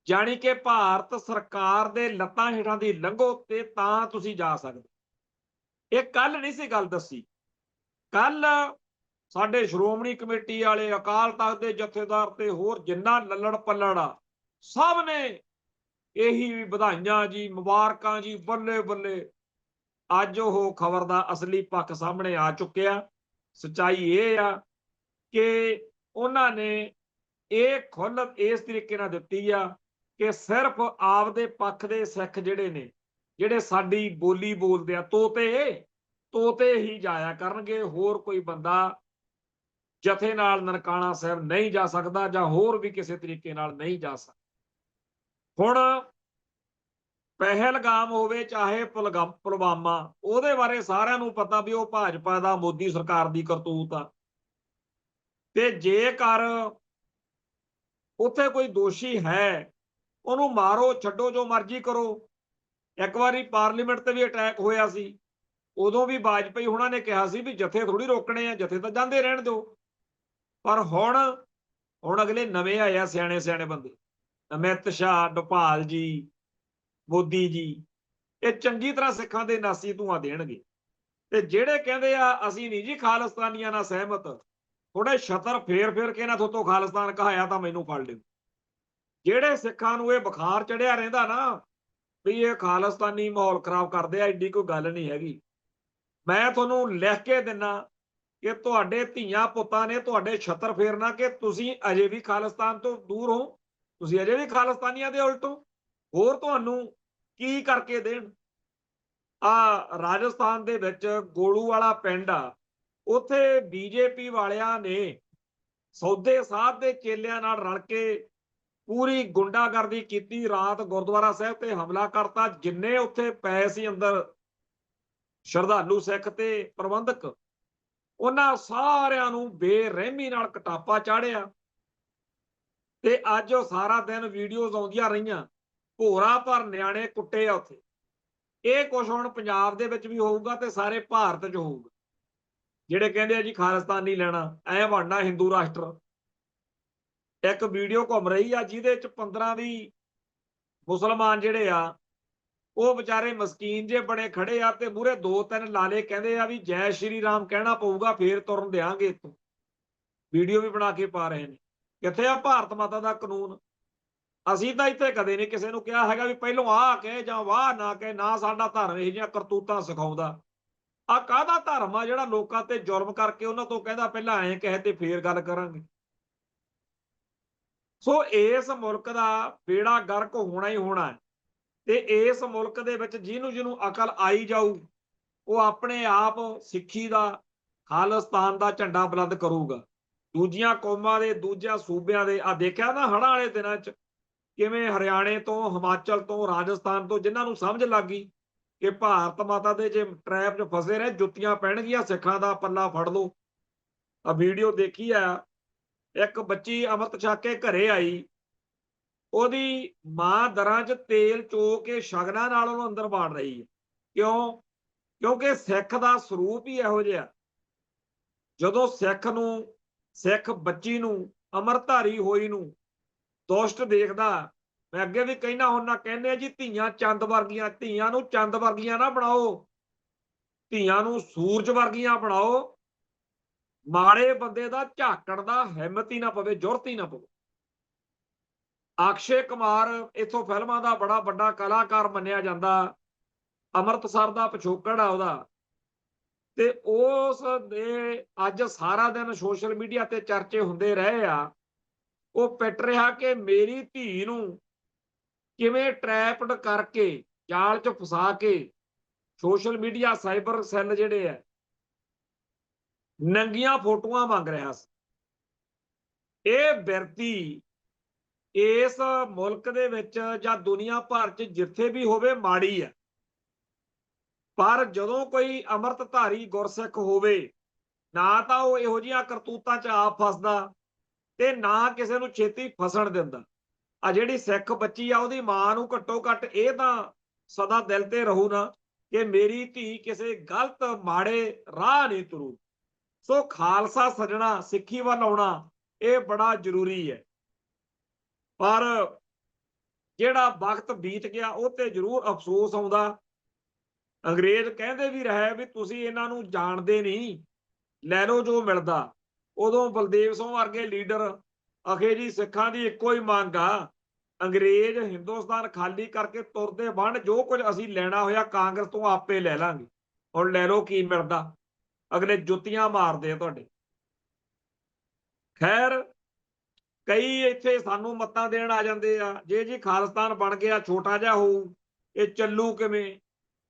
ਜਾਣੀ ਕਿ ਭਾਰਤ ਸਰਕਾਰ ਦੇ ਲੱਤਾਂ ਹੇਠਾਂ ਦੀ ਲੰਘੋ ਤੇ ਤਾਂ ਤੁਸੀਂ ਜਾ ਸਕਦੇ। ਇਹ ਕੱਲ ਨਹੀਂ ਸੀ ਗੱਲ ਦੱਸੀ। ਕੱਲ ਸਾਡੇ ਸ਼੍ਰੋਮਣੀ ਕਮੇਟੀ ਵਾਲੇ ਅਕਾਲ ਤਖਤ ਦੇ ਜਥੇਦਾਰ ਤੇ ਹੋਰ ਜਿੰਨਾ ਲੱਲੜ ਪੱਲੜ ਆ ਸਭ ਨੇ ਇਹੀ ਵਧਾਈਆਂ ਜੀ ਮੁਬਾਰਕਾਂ ਜੀ ਬੱਲੇ ਬੱਲੇ। ਅੱਜ ਉਹ ਖਬਰ ਦਾ ਅਸਲੀ ਪੱਖ ਸਾਹਮਣੇ ਆ ਚੁੱਕਿਆ। ਸੱਚਾਈ ਇਹ ਆ ਕਿ ਉਹਨਾਂ ਨੇ ਇਹ ਖੁੱਲ੍ਹ ਇਸ ਤਰੀਕੇ ਨਾਲ ਦਿੱਤੀ ਆ ਕਿ ਸਿਰਫ ਆਪਦੇ ਪੱਖ ਦੇ ਸਿੱਖ ਜਿਹੜੇ ਨੇ ਜਿਹੜੇ ਸਾਡੀ ਬੋਲੀ ਬੋਲਦੇ ਆ ਤੋਤੇ ਹੀ ਜਾਇਆ ਕਰਨਗੇ। ਹੋਰ ਕੋਈ ਬੰਦਾ ਜਥੇ ਨਾਲ ਨਨਕਾਣਾ ਸਾਹਿਬ ਨਹੀਂ ਜਾ ਸਕਦਾ ਜਾਂ ਹੋਰ ਵੀ ਕਿਸੇ ਤਰੀਕੇ ਨਾਲ ਨਹੀਂ ਜਾ ਸਕਦਾ। ਹੁਣ ਪਹਿਲਗਾਮ ਹੋਵੇ ਚਾਹੇ ਪੁਲਵਾਮਾ ਉਹਦੇ ਬਾਰੇ ਸਾਰਿਆਂ ਨੂੰ ਪਤਾ ਵੀ ਉਹ ਭਾਜਪਾ ਦਾ ਮੋਦੀ ਸਰਕਾਰ ਦੀ ਕਰਤੂਤ ਆ। ਤੇ ਜੇਕਰ ਉੱਥੇ ਕੋਈ ਦੋਸ਼ੀ ਹੈ ਉਹਨੂੰ ਮਾਰੋ ਛੱਡੋ ਜੋ ਮਰਜ਼ੀ ਕਰੋ। ਇੱਕ ਵਾਰੀ ਪਾਰਲੀਮੈਂਟ ਤੇ ਵੀ ਅਟੈਕ ਹੋਇਆ ਸੀ ਉਦੋਂ ਵੀ ਵਾਜਪਾਈ ਉਹਨਾਂ ਨੇ ਕਿਹਾ ਸੀ ਵੀ ਜਥੇ ਥੋੜੀ ਰੋਕਣੇ ਆ ਜਥੇ ਤਾਂ ਜਾਂਦੇ ਰਹਿਣ ਦਿਓ। ਪਰ ਹੁਣ ਅਗਲੇ ਨਵੇਂ ਆਏ ਆ ਸਿਆਣੇ ਬੰਦੇ ਅਮਿਤ ਸ਼ਾਹ ਡੋਭਾਲ ਜੀ ਮੋਦੀ ਜੀ ਇਹ ਚੰਗੀ ਤਰ੍ਹਾਂ ਸਿੱਖਾਂ ਦੇ ਨਾਸੀ ਧੂਆਂ ਦੇਣਗੇ। ਤੇ ਜਿਹੜੇ ਕਹਿੰਦੇ ਆ ਅਸੀਂ ਨਹੀਂ ਜੀ ਖਾਲਿਸਤਾਨੀਆਂ ਨਾਲ ਸਹਿਮਤ ਥੋੜੇ ਛਤਰ ਫੇਰ ਕੇ ਨਾ ਥੋਤੋਂ ਖਾਲਿਸਤਾਨ ਕਹਾਇਆ ਤਾਂ ਮੈਨੂੰ ਫੜ ਲਿਓ। ਜਿਹੜੇ ਸਿੱਖਾਂ ਨੂੰ ਇਹ ਬੁਖਾਰ ਚੜਿਆ ਰਹਿੰਦਾ ਨਾ ਵੀ ਇਹ ਖਾਲਿਸਤਾਨੀ ਮਾਹੌਲ ਖਰਾਬ ਕਰਦੇ ਆ ਐਡੀ ਕੋਈ ਗੱਲ ਨਹੀਂ ਹੈਗੀ। ਮੈਂ ਤੁਹਾਨੂੰ ਲਿਖ ਕੇ ਦਿੰਨਾ ਕਿ ਤੁਹਾਡੇ ਧੀਆਂ ਪੁੱਤਾਂ ਨੇ ਤੁਹਾਡੇ ਛਤਰ ਫੇਰਨਾ ਕਿ ਤੁਸੀਂ ਅਜੇ ਵੀ ਖਾਲਿਸਤਾਨ ਤੋਂ ਦੂਰ ਹੋ। ਤੁਸੀਂ ਅਜੇ ਵੀ ਖਾਲਿਸਤਾਨੀਆਂ ਦੇ ਉਲਟ ਹੋ। ਹੋਰ ਤੁਹਾਨੂੰ ਕੀ ਕਰਕੇ ਦੇਣ। ਆ ਰਾਜਸਥਾਨ ਦੇ ਵਿੱਚ ਗੋਲੂ ਵਾਲਾ ਪਿੰਡ ਆ, ਉੱਥੇ ਬੀਜੇਪੀ ਵਾਲਿਆਂ ਨੇ ਸੌਦੇ ਸਾਹਿਬ ਦੇ ਚੇਲਿਆਂ ਨਾਲ ਰਲ ਕੇ ਪੂਰੀ ਗੁੰਡਾਗਰਦੀ ਕੀਤੀ। ਰਾਤ ਗੁਰਦੁਆਰਾ ਸਾਹਿਬ ਤੇ ਹਮਲਾ ਕਰਤਾ। ਜਿੰਨੇ ਉੱਥੇ ਪਏ ਸੀ ਅੰਦਰ ਸ਼ਰਧਾਲੂ ਸਿੱਖ ਤੇ ਪ੍ਰਬੰਧਕ, ਉਹਨਾਂ ਸਾਰਿਆਂ ਨੂੰ ਬੇਰਹਿਮੀ ਨਾਲ ਕਟਾਪਾ ਚਾੜਿਆ। ਤੇ ਅੱਜ ਉਹ ਸਾਰਾ ਦਿਨ ਵੀਡੀਓਜ਼ ਆਉਂਦੀਆਂ ਰਹੀਆਂ, ਭੋਰਾ ਭਰ ਨਿਆਣੇ ਕੁੱਟੇ ਆ ਉੱਥੇ। ਇਹ ਕੁਝ ਹੁਣ ਪੰਜਾਬ ਦੇ ਵਿੱਚ ਵੀ ਹੋਊਗਾ ਤੇ ਸਾਰੇ ਭਾਰਤ 'ਚ ਹੋਊਗਾ। ਜਿਹੜੇ ਕਹਿੰਦੇ ਆ ਜੀ ਖਾਲਿਸਤਾਨ ਨਹੀਂ ਲੈਣਾ, ਐ ਬਣਨਾ ਹਿੰਦੂ ਰਾਸ਼ਟਰ। ਇੱਕ ਵੀਡੀਓ ਘੁੰਮ ਰਹੀ ਆ ਜਿਹਦੇ ਚ 15-20 ਮੁਸਲਮਾਨ ਜਿਹੜੇ ਆ ਉਹ ਵਿਚਾਰੇ ਮਸਕੀਨ ਜੇ ਬਣੇ ਖੜੇ ਆ ਤੇ ਮੂਹਰੇ 2-3 ਲਾਲੇ ਕਹਿੰਦੇ ਆ ਵੀ ਜੈ ਸ਼੍ਰੀ ਰਾਮ ਕਹਿਣਾ ਪਊਗਾ ਫੇਰ ਤੁਰਨ ਦੇਾਂਗੇ ਇੱਥੋਂ। ਵੀਡੀਓ ਵੀ ਬਣਾ ਕੇ ਪਾ ਰਹੇ ਨੇ। ਕਿੱਥੇ ਆ ਭਾਰਤ ਮਾਤਾ ਦਾ ਕਾਨੂੰਨ? ਅਸੀਂ ਤਾਂ ਇੱਥੇ ਕਦੇ ਨਹੀਂ ਕਿਸੇ ਨੂੰ ਕਿਹਾ ਹੈਗਾ ਵੀ ਪਹਿਲੋਂ ਆਹ ਕਹੇ ਜਾਂ ਵਾਹ ਨਾ ਕਹੇ। ਨਾ ਸਾਡਾ ਧਰਮ ਇਹ ਜਿਹੀਆਂ ਕਰਤੂਤਾਂ ਸਿਖਾਉਂਦਾ। ਆ ਕਾਹਦਾ ਧਰਮ ਆ ਜਿਹੜਾ ਲੋਕਾਂ ਤੇ ਜ਼ੁਲਮ ਕਰਕੇ ਉਹਨਾਂ ਤੋਂ ਕਹਿੰਦਾ ਪਹਿਲਾਂ ਐਂ ਕਹੇ ਤੇ ਫੇਰ ਗੱਲ ਕਰਾਂਗੇ। ਸੋ ਇਸ ਮੁਲਕ ਦਾ ਬੇੜਾ ਗਰਕ ਹੋਣਾ ਹੀ ਹੋਣਾ ਹੈ। ਤੇ ਇਸ ਮੁਲਕ ਦੇ ਵਿੱਚ ਜਿਹਨੂੰ ਅਕਲ ਆਈ ਜਾਊ ਉਹ ਆਪਣੇ ਆਪ ਸਿੱਖੀ ਦਾ, ਖਾਲਿਸਤਾਨ ਦਾ ਝੰਡਾ ਬੁਲੰਦ ਕਰੂਗਾ। ਦੂਜੀਆਂ ਕੌਮਾਂ ਦੇ, ਦੂਜਿਆਂ ਸੂਬਿਆਂ ਦੇ, ਆ ਦੇਖਿਆ ਨਾ ਹੜ੍ਹਾਂ ਵਾਲੇ ਦਿਨਾਂ 'ਚ ਕਿਵੇਂ ਹਰਿਆਣੇ ਤੋਂ, ਹਿਮਾਚਲ ਤੋਂ, ਰਾਜਸਥਾਨ ਤੋਂ ਜਿਨ੍ਹਾਂ ਨੂੰ ਸਮਝ ਲੱਗ ਗਈ ਕਿ ਭਾਰਤ ਮਾਤਾ ਦੇ ਜੇ ਟਰੈਪ 'ਚ ਫਸੇ ਰਹੇ ਜੁੱਤੀਆਂ ਪੈਣਗੀਆਂ, ਸਿੱਖਾਂ ਦਾ ਪੱਲਾ ਫੜ ਲਓ। ਆ ਵੀਡੀਓ ਦੇਖੀ ਆ, ਇੱਕ ਬੱਚੀ ਅੰਮ੍ਰਿਤ ਛਕ ਕੇ ਘਰੇ ਆਈ, ਉਹਦੀ ਮਾਂ ਦਰਾਂ 'ਚ ਤੇਲ ਚੋ ਕੇ ਸ਼ਗਨਾਂ ਨਾਲ ਉਹਨੂੰ ਅੰਦਰ ਬਾੜ ਰਹੀ ਹੈ। ਕਿਉਂ? ਕਿਉਂਕਿ ਸਿੱਖ ਦਾ ਸਰੂਪ ਹੀ ਇਹੋ ਜਿਹਾ। ਜਦੋਂ ਸਿੱਖ ਬੱਚੀ ਨੂੰ, ਅੰਮ੍ਰਿਤਧਾਰੀ ਹੋਈ ਨੂੰ ਦੁਸ਼ਟ ਦੇਖਦਾ, ਮੈਂ ਅੱਗੇ ਵੀ ਕਹਿਣਾ ਹੁੰਦਾ, ਕਹਿੰਦੇ ਆ ਜੀ ਧੀਆਂ ਚੰਦ ਵਰਗੀਆਂ, ਧੀਆਂ ਨੂੰ ਚੰਦ ਵਰਗੀਆਂ ਨਾ ਬਣਾਓ, ਧੀਆਂ ਨੂੰ ਸੂਰਜ ਵਰਗੀਆਂ ਬਣਾਓ। ਮਾੜੇ ਬੰਦੇ ਦਾ ਝਾਕਣ ਦਾ ਹਿੰਮਤ ਹੀ ਨਾ ਪਵੇ, ਜ਼ੁਰਤ ਹੀ ਨਾ ਪਵੇ। ਅਕਸ਼ੇ ਕੁਮਾਰ ਇੱਥੋਂ ਫਿਲਮਾਂ ਦਾ ਬੜਾ ਵੱਡਾ ਕਲਾਕਾਰ ਮੰਨਿਆ ਜਾਂਦਾ, ਅੰਮ੍ਰਿਤਸਰ ਦਾ ਪਿਛੋਕੜ ਆ ਉਹਦਾ। ਤੇ ਉਸ ਦੇ ਅੱਜ ਸਾਰਾ ਦਿਨ ਸੋਸ਼ਲ ਮੀਡੀਆ ਤੇ ਚਰਚੇ ਹੁੰਦੇ ਰਹੇ ਆ। ਉਹ ਪਿੱਟ ਰਿਹਾ ਕਿ ਮੇਰੀ ਧੀ ਨੂੰ ਕਿਵੇਂ ਟਰੈਪਡ ਕਰਕੇ, ਜਾਲ 'ਚ ਫਸਾ ਕੇ, ਸੋਸ਼ਲ ਮੀਡੀਆ ਸਾਈਬਰ ਸੈੱਲ ਜਿਹੜੇ ਆ ਨੰਗੀਆਂ ਫੋਟੋਆਂ ਮੰਗ ਰਿਹਾ ਸੀ। ਇਹ ਬਿਰਤੀ ਇਸ ਮੁਲਕ ਦੇ ਵਿੱਚ ਜਾਂ ਦੁਨੀਆ ਭਰ 'ਚ ਜਿੱਥੇ ਵੀ ਹੋਵੇ ਮਾੜੀ ਹੈ। ਪਰ ਜਦੋਂ ਕੋਈ ਅੰਮ੍ਰਿਤਧਾਰੀ ਗੁਰਸਿੱਖ ਹੋਵੇ, ਨਾ ਤਾਂ ਉਹ ਇਹੋ ਜਿਹੀਆਂ ਕਰਤੂਤਾਂ 'ਚ ਆਪ ਫਸਦਾ ਤੇ ਨਾ ਕਿਸੇ ਨੂੰ ਛੇਤੀ ਫਸਣ ਦਿੰਦਾ। ਆ ਜਿਹੜੀ ਸਿੱਖ ਬੱਚੀ ਆ ਉਹਦੀ ਮਾਂ ਨੂੰ ਘੱਟੋ ਘੱਟ ਇਹ ਤਾਂ ਸਦਾ ਦਿਲ ਤੇ ਰਹੂ ਨਾ ਕਿ ਮੇਰੀ ਧੀ ਕਿਸੇ ਗਲਤ ਮਾੜੇ ਰਾਹ ਨਹੀਂ ਤੁਰੂ। ਸੋ ਖਾਲਸਾ ਸੱਜਣਾ, ਸਿੱਖੀ ਵੱਲ ਆਉਣਾ ਇਹ ਬੜਾ ਜ਼ਰੂਰੀ ਹੈ। ਪਰ ਜਿਹੜਾ ਵਕਤ ਬੀਤ ਗਿਆ ਉਹ ਤੇ ਜ਼ਰੂਰ ਅਫਸੋਸ ਆਉਂਦਾ। ਅੰਗਰੇਜ਼ ਕਹਿੰਦੇ ਵੀ ਰਹੇ ਵੀ ਤੁਸੀਂ ਇਹਨਾਂ ਨੂੰ ਜਾਣਦੇ ਨਹੀਂ, ਲੈ ਲਓ ਜੋ ਮਿਲਦਾ। ਉਦੋਂ ਬਲਦੇਵ ਸਿੰਘ ਵਰਗੇ ਲੀਡਰ ਅਖੇ ਜੀ ਸਿੱਖਾਂ ਦੀ ਇੱਕੋ ਹੀ ਮੰਗ ਆ, ਅੰਗਰੇਜ਼ ਹਿੰਦੁਸਤਾਨ ਖਾਲੀ ਕਰਕੇ ਤੁਰਦੇ ਬਣ, ਜੋ ਕੁਝ ਅਸੀਂ ਲੈਣਾ ਹੋਇਆ ਕਾਂਗਰਸ ਤੋਂ ਆਪੇ ਲੈ ਲਾਂਗੇ, ਹੁਣ ਲੈ ਲਓ ਕੀ ਮਿਲਦਾ। ਅਗਲੇ ਜੁੱਤੀਆਂ ਮਾਰਦੇ ਆ ਤੁਹਾਡੇ। ਖੈਰ, ਕਈ ਇੱਥੇ ਸਾਨੂੰ ਮੱਤਾਂ ਦੇਣ ਆ ਜਾਂਦੇ ਆ, ਜੇ ਜੀ ਖਾਲਿਸਤਾਨ ਬਣ ਗਿਆ ਛੋਟਾ ਜਿਹਾ ਹੋਊ, ਇਹ ਚੱਲੂ ਕਿਵੇਂ।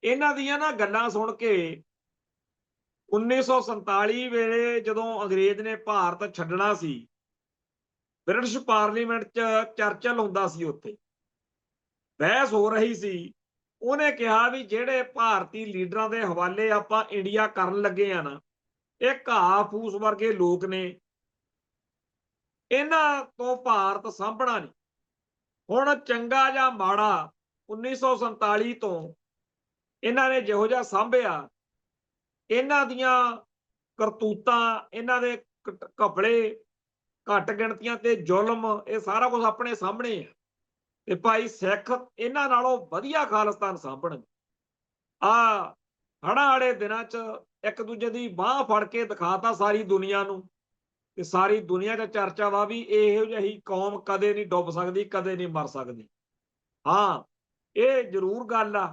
ਇਹਨਾਂ ਦੀਆਂ ਨਾ ਗੱਲਾਂ ਸੁਣ ਕੇ 1947 ਵੇਲੇ ਜਦੋਂ ਅੰਗਰੇਜ਼ ਨੇ ਭਾਰਤ ਛੱਡਣਾ ਸੀ, ਬ੍ਰਿਟਿਸ਼ ਪਾਰਲੀਮੈਂਟ 'ਚ ਚਰਚਲ ਹੁੰਦਾ ਸੀ, ਉੱਥੇ ਬਹਿਸ ਹੋ ਰਹੀ ਸੀ। ਉਹਨੇ ਕਿਹਾ ਵੀ ਜਿਹੜੇ ਭਾਰਤੀ ਲੀਡਰਾਂ ਦੇ ਹਵਾਲੇ ਆਪਾਂ ਇੰਡੀਆ ਕਰਨ ਲੱਗੇ ਆ ਨਾ, ਇਹ ਘਾਹ ਫੂਸ ਵਰਗੇ ਲੋਕ ਨੇ, ਇਹਨਾਂ ਤੋਂ ਭਾਰਤ ਸਾਂਭਣਾ ਨਹੀਂ। ਹੁਣ ਚੰਗਾ ਜਾਂ ਮਾੜਾ 1947 ਤੋਂ ਇਹਨਾਂ ਨੇ ਜਿਹੋ ਜਿਹਾ ਸਾਂਭਿਆ, ਇਹਨਾਂ ਦੀਆਂ ਕਰਤੂਤਾਂ, ਇਹਨਾਂ ਦੇ ਘਪਲੇ, ਘੱਟ ਗਿਣਤੀਆਂ ਤੇ ਜ਼ੁਲਮ, ਇਹ ਸਾਰਾ ਕੁਝ ਆਪਣੇ ਸਾਹਮਣੇ ਹੈ। ਤੇ ਭਾਈ ਸਿੱਖ ਇਹਨਾਂ ਨਾਲੋਂ ਵਧੀਆ ਖਾਲਿਸਤਾਨ ਸਾਂਭਣ। ਆ ਹੜ੍ਹਾਂ ਵਾਲੇ ਦਿਨਾਂ 'ਚ ਇੱਕ ਦੂਜੇ ਦੀ ਬਾਂਹ ਫੜ ਕੇ ਦਿਖਾਤਾ ਸਾਰੀ ਦੁਨੀਆ ਨੂੰ, ਤੇ ਸਾਰੀ ਦੁਨੀਆ 'ਚ ਚਰਚਾ ਵਾ ਵੀ ਇਹੋ ਜਿਹੀ ਕੌਮ ਕਦੇ ਨਹੀਂ ਡੁੱਬ ਸਕਦੀ, ਕਦੇ ਨਹੀਂ ਮਰ ਸਕਦੀ। ਹਾਂ, ਇਹ ਜ਼ਰੂਰ ਗੱਲ ਆ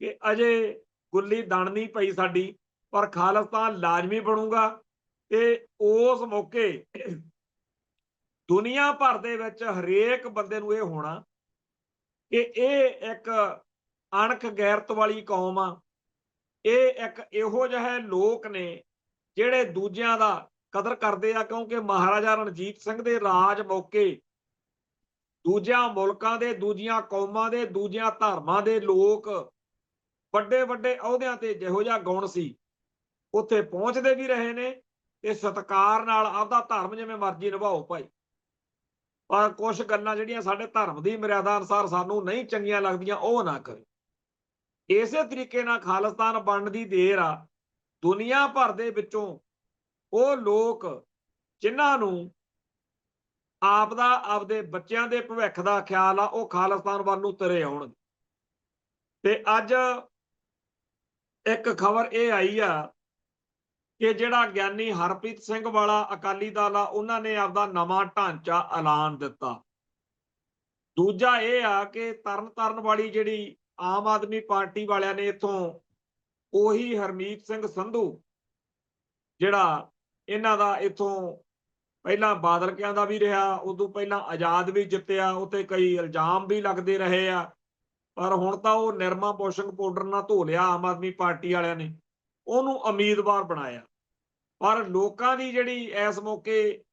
ਕਿ ਅਜੇ ਗੁੱਲੀ ਦਣ ਨਹੀਂ ਪਈ ਸਾਡੀ, ਪਰ ਖਾਲਿਸਤਾਨ ਲਾਜ਼ਮੀ ਬਣੂਗਾ। ਤੇ ਉਸ ਮੌਕੇ ਦੁਨੀਆ ਭਰ ਦੇ ਵਿੱਚ ਹਰੇਕ ਬੰਦੇ ਨੂੰ ਇਹ ਹੋਣਾ ਕਿ ਇਹ ਇੱਕ ਅਣਖ ਗੈਰਤ ਵਾਲੀ ਕੌਮ ਆ। ਇਹ ਇੱਕ ਇਹੋ ਜਿਹੇ ਲੋਕ ਨੇ ਜਿਹੜੇ ਦੂਜਿਆਂ ਦਾ ਕਦਰ ਕਰਦੇ ਆ, ਕਿਉਂਕਿ ਮਹਾਰਾਜਾ ਰਣਜੀਤ ਸਿੰਘ ਦੇ ਰਾਜ ਮੌਕੇ ਦੂਜਿਆਂ ਮੁਲਕਾਂ ਦੇ, ਦੂਜੀਆਂ ਕੌਮਾਂ ਦੇ, ਦੂਜਿਆਂ ਧਰਮਾਂ ਦੇ ਲੋਕ ਵੱਡੇ ਵੱਡੇ ਅਹੁਦਿਆਂ ਤੇ ਜਿਹੋ ਜਿਹਾ ਗੁਣ ਸੀ ਉੱਥੇ ਪਹੁੰਚਦੇ ਵੀ ਰਹੇ ਨੇ ਤੇ ਸਤਿਕਾਰ ਨਾਲ ਆਪਦਾ ਧਰਮ ਜਿਵੇਂ ਮਰਜ਼ੀ ਨਿਭਾਓ ਭਾਈ। ਪਰ ਕੁਝ ਗੱਲਾਂ ਜਿਹੜੀਆਂ ਸਾਡੇ ਧਰਮ ਦੀ ਮਰਿਆਦਾ ਅਨੁਸਾਰ ਸਾਨੂੰ ਨਹੀਂ ਚੰਗੀਆਂ ਲੱਗਦੀਆਂ ਉਹ ਨਾ ਕਰੇ। ਇਸੇ ਤਰੀਕੇ ਨਾਲ ਖਾਲਿਸਤਾਨ ਬਣਨ ਦੀ ਦੇਰ ਆ। ਦੁਨੀਆ ਭਰ ਦੇ ਵਿੱਚੋਂ ਉਹ ਲੋਕ ਜਿਨ੍ਹਾਂ ਨੂੰ ਆਪਦਾ ਆਪਦੇ ਬੱਚਿਆਂ ਦੇ ਭਵਿੱਖ ਦਾ ਖਿਆਲ ਆ, ਉਹ ਖਾਲਿਸਤਾਨ ਵੱਲ ਨੂੰ ਤੁਰੇ ਆਉਣਗੇ। ਤੇ ਅੱਜ ਇੱਕ ਖਬਰ ਇਹ ਆਈ ਆ ਕਿ ਜਿਹੜਾ ਗਿਆਨੀ ਹਰਪ੍ਰੀਤ ਸਿੰਘ ਵਾਲਾ ਅਕਾਲੀ ਦਲ ਆ, ਉਹਨਾਂ ਨੇ ਆਪਦਾ ਨਵਾਂ ਢਾਂਚਾ ਐਲਾਨ ਦਿੱਤਾ। ਦੂਜਾ ਇਹ ਆ ਕਿ ਤਰਨਤਾਰਨ ਵਾਲੀ ਜਿਹੜੀ ਆਮ ਆਦਮੀ ਪਾਰਟੀ ਵਾਲਿਆਂ ਨੇ ਇੱਥੋਂ ਉਹੀ ਹਰਮੀਤ ਸਿੰਘ ਸੰਧੂ, ਜਿਹੜਾ ਇਹਨਾਂ ਦਾ ਇੱਥੋਂ ਪਹਿਲਾਂ ਬਾਦਲਕਿਆਂ ਦਾ ਵੀ ਰਿਹਾ, ਉਦੋਂ ਪਹਿਲਾਂ ਆਜ਼ਾਦ ਵੀ ਜਿੱਤਿਆ, ਉੱਤੇ ਕਈ ਇਲਜ਼ਾਮ ਵੀ ਲੱਗਦੇ ਰਹੇ ਆ, ਪਰ ਹੁਣ ਤਾਂ ਉਹ ਨਿਰਮਾ ਵਾਸ਼ਿੰਗ ਪਾਊਡਰ ਨਾਲ ਧੋ ਲਿਆ ਆਮ ਆਦਮੀ ਪਾਰਟੀ ਵਾਲਿਆਂ ਨੇ, ਉਹਨੂੰ ਉਮੀਦਵਾਰ ਬਣਾਇਆ। ਪਰ ਲੋਕਾਂ ਦੀ ਜਿਹੜੀ ਇਸ ਮੌਕੇ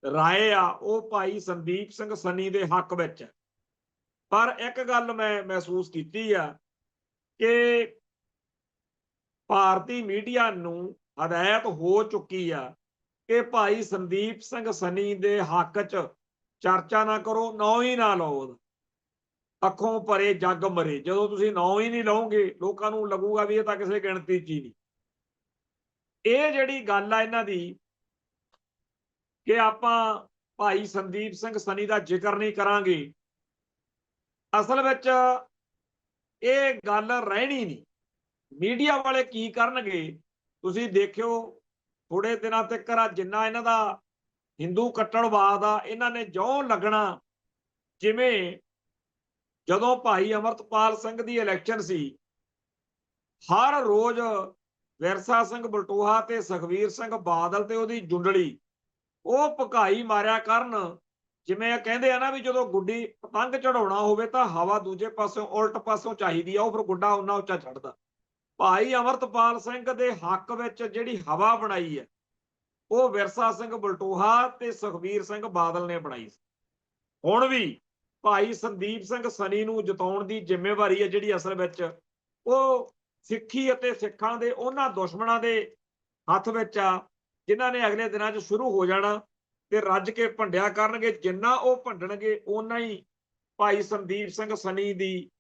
ਰਾਏ ਆ ਉਹ ਭਾਈ ਸੰਦੀਪ ਸਿੰਘ ਸਨੀ ਦੇ ਹੱਕ ਵਿੱਚ ਹੈ। ਪਰ ਇੱਕ ਗੱਲ ਮੈਂ ਮਹਿਸੂਸ ਕੀਤੀ ਆ ਕਿ ਭਾਰਤੀ ਮੀਡੀਆ ਨੂੰ ਹਦਾਇਤ ਹੋ ਚੁੱਕੀ ਆ ਕਿ ਭਾਈ ਸੰਦੀਪ ਸਿੰਘ ਸਨੀ ਦੇ ਹੱਕ 'ਚ ਚਰਚਾ ਨਾ ਕਰੋ, ਨਾਂ ਹੀ ਨਾ ਲਓ। ਅੱਖੋਂ ਪਰੇ ਜੱਗ ਮਰੇ, ਜਦੋਂ ਤੁਸੀਂ ਨਾਂ ਹੀ ਨਹੀਂ ਲਓਗੇ ਲੋਕਾਂ ਨੂੰ ਲੱਗੂਗਾ ਵੀ ਇਹ ਤਾਂ ਕਿਸੇ ਗਿਣਤੀ 'ਚ ਹੀ ਨਹੀਂ। ਇਹ ਜਿਹੜੀ ਗੱਲ ਆ ਇਹਨਾਂ ਦੀ ਕਿ ਆਪਾਂ ਭਾਈ ਸੰਦੀਪ ਸਿੰਘ ਸਨੀ ਦਾ ਜ਼ਿਕਰ ਨਹੀਂ ਕਰਾਂਗੇ, ਅਸਲ ਵਿੱਚ ਇਹ ਗੱਲ ਰਹਿਣੀ ਨਹੀਂ। ਮੀਡੀਆ ਵਾਲੇ ਕੀ ਕਰਨਗੇ ਤੁਸੀਂ ਦੇਖਿਓ। ਥੋੜੇ ਦਿਨਾਂ ਤੱਕ ਜਿੰਨਾ ਇਹਨਾਂ ਦਾ ਹਿੰਦੂ ਕੱਟੜਵਾਦ ਆ, ਇਹਨਾਂ ਨੇ ਜਿਉਂ ਲੱਗਣਾ ਜਿਵੇਂ ਜਦੋਂ ਭਾਈ ਅਮਰਤਪਾਲ ਸਿੰਘ ਦੀ ਇਲੈਕਸ਼ਨ ਸੀ, ਹਰ ਰੋਜ਼ ਵਿਰਸਾ ਸਿੰਘ ਬਲਟੋਹਾ ਤੇ ਸੁਖਬੀਰ ਸਿੰਘ ਬਾਦਲ ਤੇ ਉਹਦੀ ਜੁੰਡਲੀ ਉਹ ਭਕਾਈ ਮਾਰਿਆ ਕਰਨ। ਜਿਵੇਂ ਕਹਿੰਦੇ ਆ ਨਾ ਵੀ ਜਦੋਂ ਗੁੱਡੀ ਪਤੰਗ ਚੜਾਉਣਾ ਹੋਵੇ ਤਾਂ ਹਵਾ ਦੂਜੇ ਪਾਸੋਂ ਉਲਟ ਪਾਸੋਂ ਚਾਹੀਦੀ ਆ, ਉਹ ਫਿਰ ਗੁੱਡਾ ਉਹਨਾਂ ਉੱਚਾ ਚੜਦਾ। ਭਾਈ ਅਮਰਤਪਾਲ ਸਿੰਘ ਦੇ ਹੱਕ ਵਿੱਚ ਜਿਹੜੀ ਹਵਾ ਬਣਾਈ ਹੈ ਉਹ ਵਿਰਸਾ ਸਿੰਘ ਬਲਟੋਹਾ ਤੇ ਸੁਖਬੀਰ ਸਿੰਘ ਬਾਦਲ ਨੇ ਬਣਾਈ ਸੀ। ਹੁਣ ਵੀ ਭਾਈ ਸੰਦੀਪ ਸਿੰਘ ਸਨੀ ਨੂੰ ਜਿਤਾਉਣ ਦੀ ਜ਼ਿੰਮੇਵਾਰੀ ਹੈ ਜਿਹੜੀ ਅਸਲ ਵਿੱਚ ਉਹ ਸਿੱਖੀ ਅਤੇ ਸਿੱਖਾਂ ਦੇ ਉਹਨਾਂ ਦੁਸ਼ਮਣਾਂ ਦੇ ਹੱਥ ਵਿੱਚ ਆ ਜਿਨ੍ਹਾਂ ਨੇ ਅਗਲੇ ਦਿਨਾਂ 'ਚ ਸ਼ੁਰੂ ਹੋ ਜਾਣਾ ਤੇ ਰੱਜ ਕੇ ਭੰਡਿਆ ਕਰਨਗੇ। ਜਿੰਨਾ ਉਹ ਭੰਡਣਗੇ ਓਨਾ ਹੀ ਭਾਈ ਸੰਦੀਪ ਸਿੰਘ ਸਨੀ ਦੀ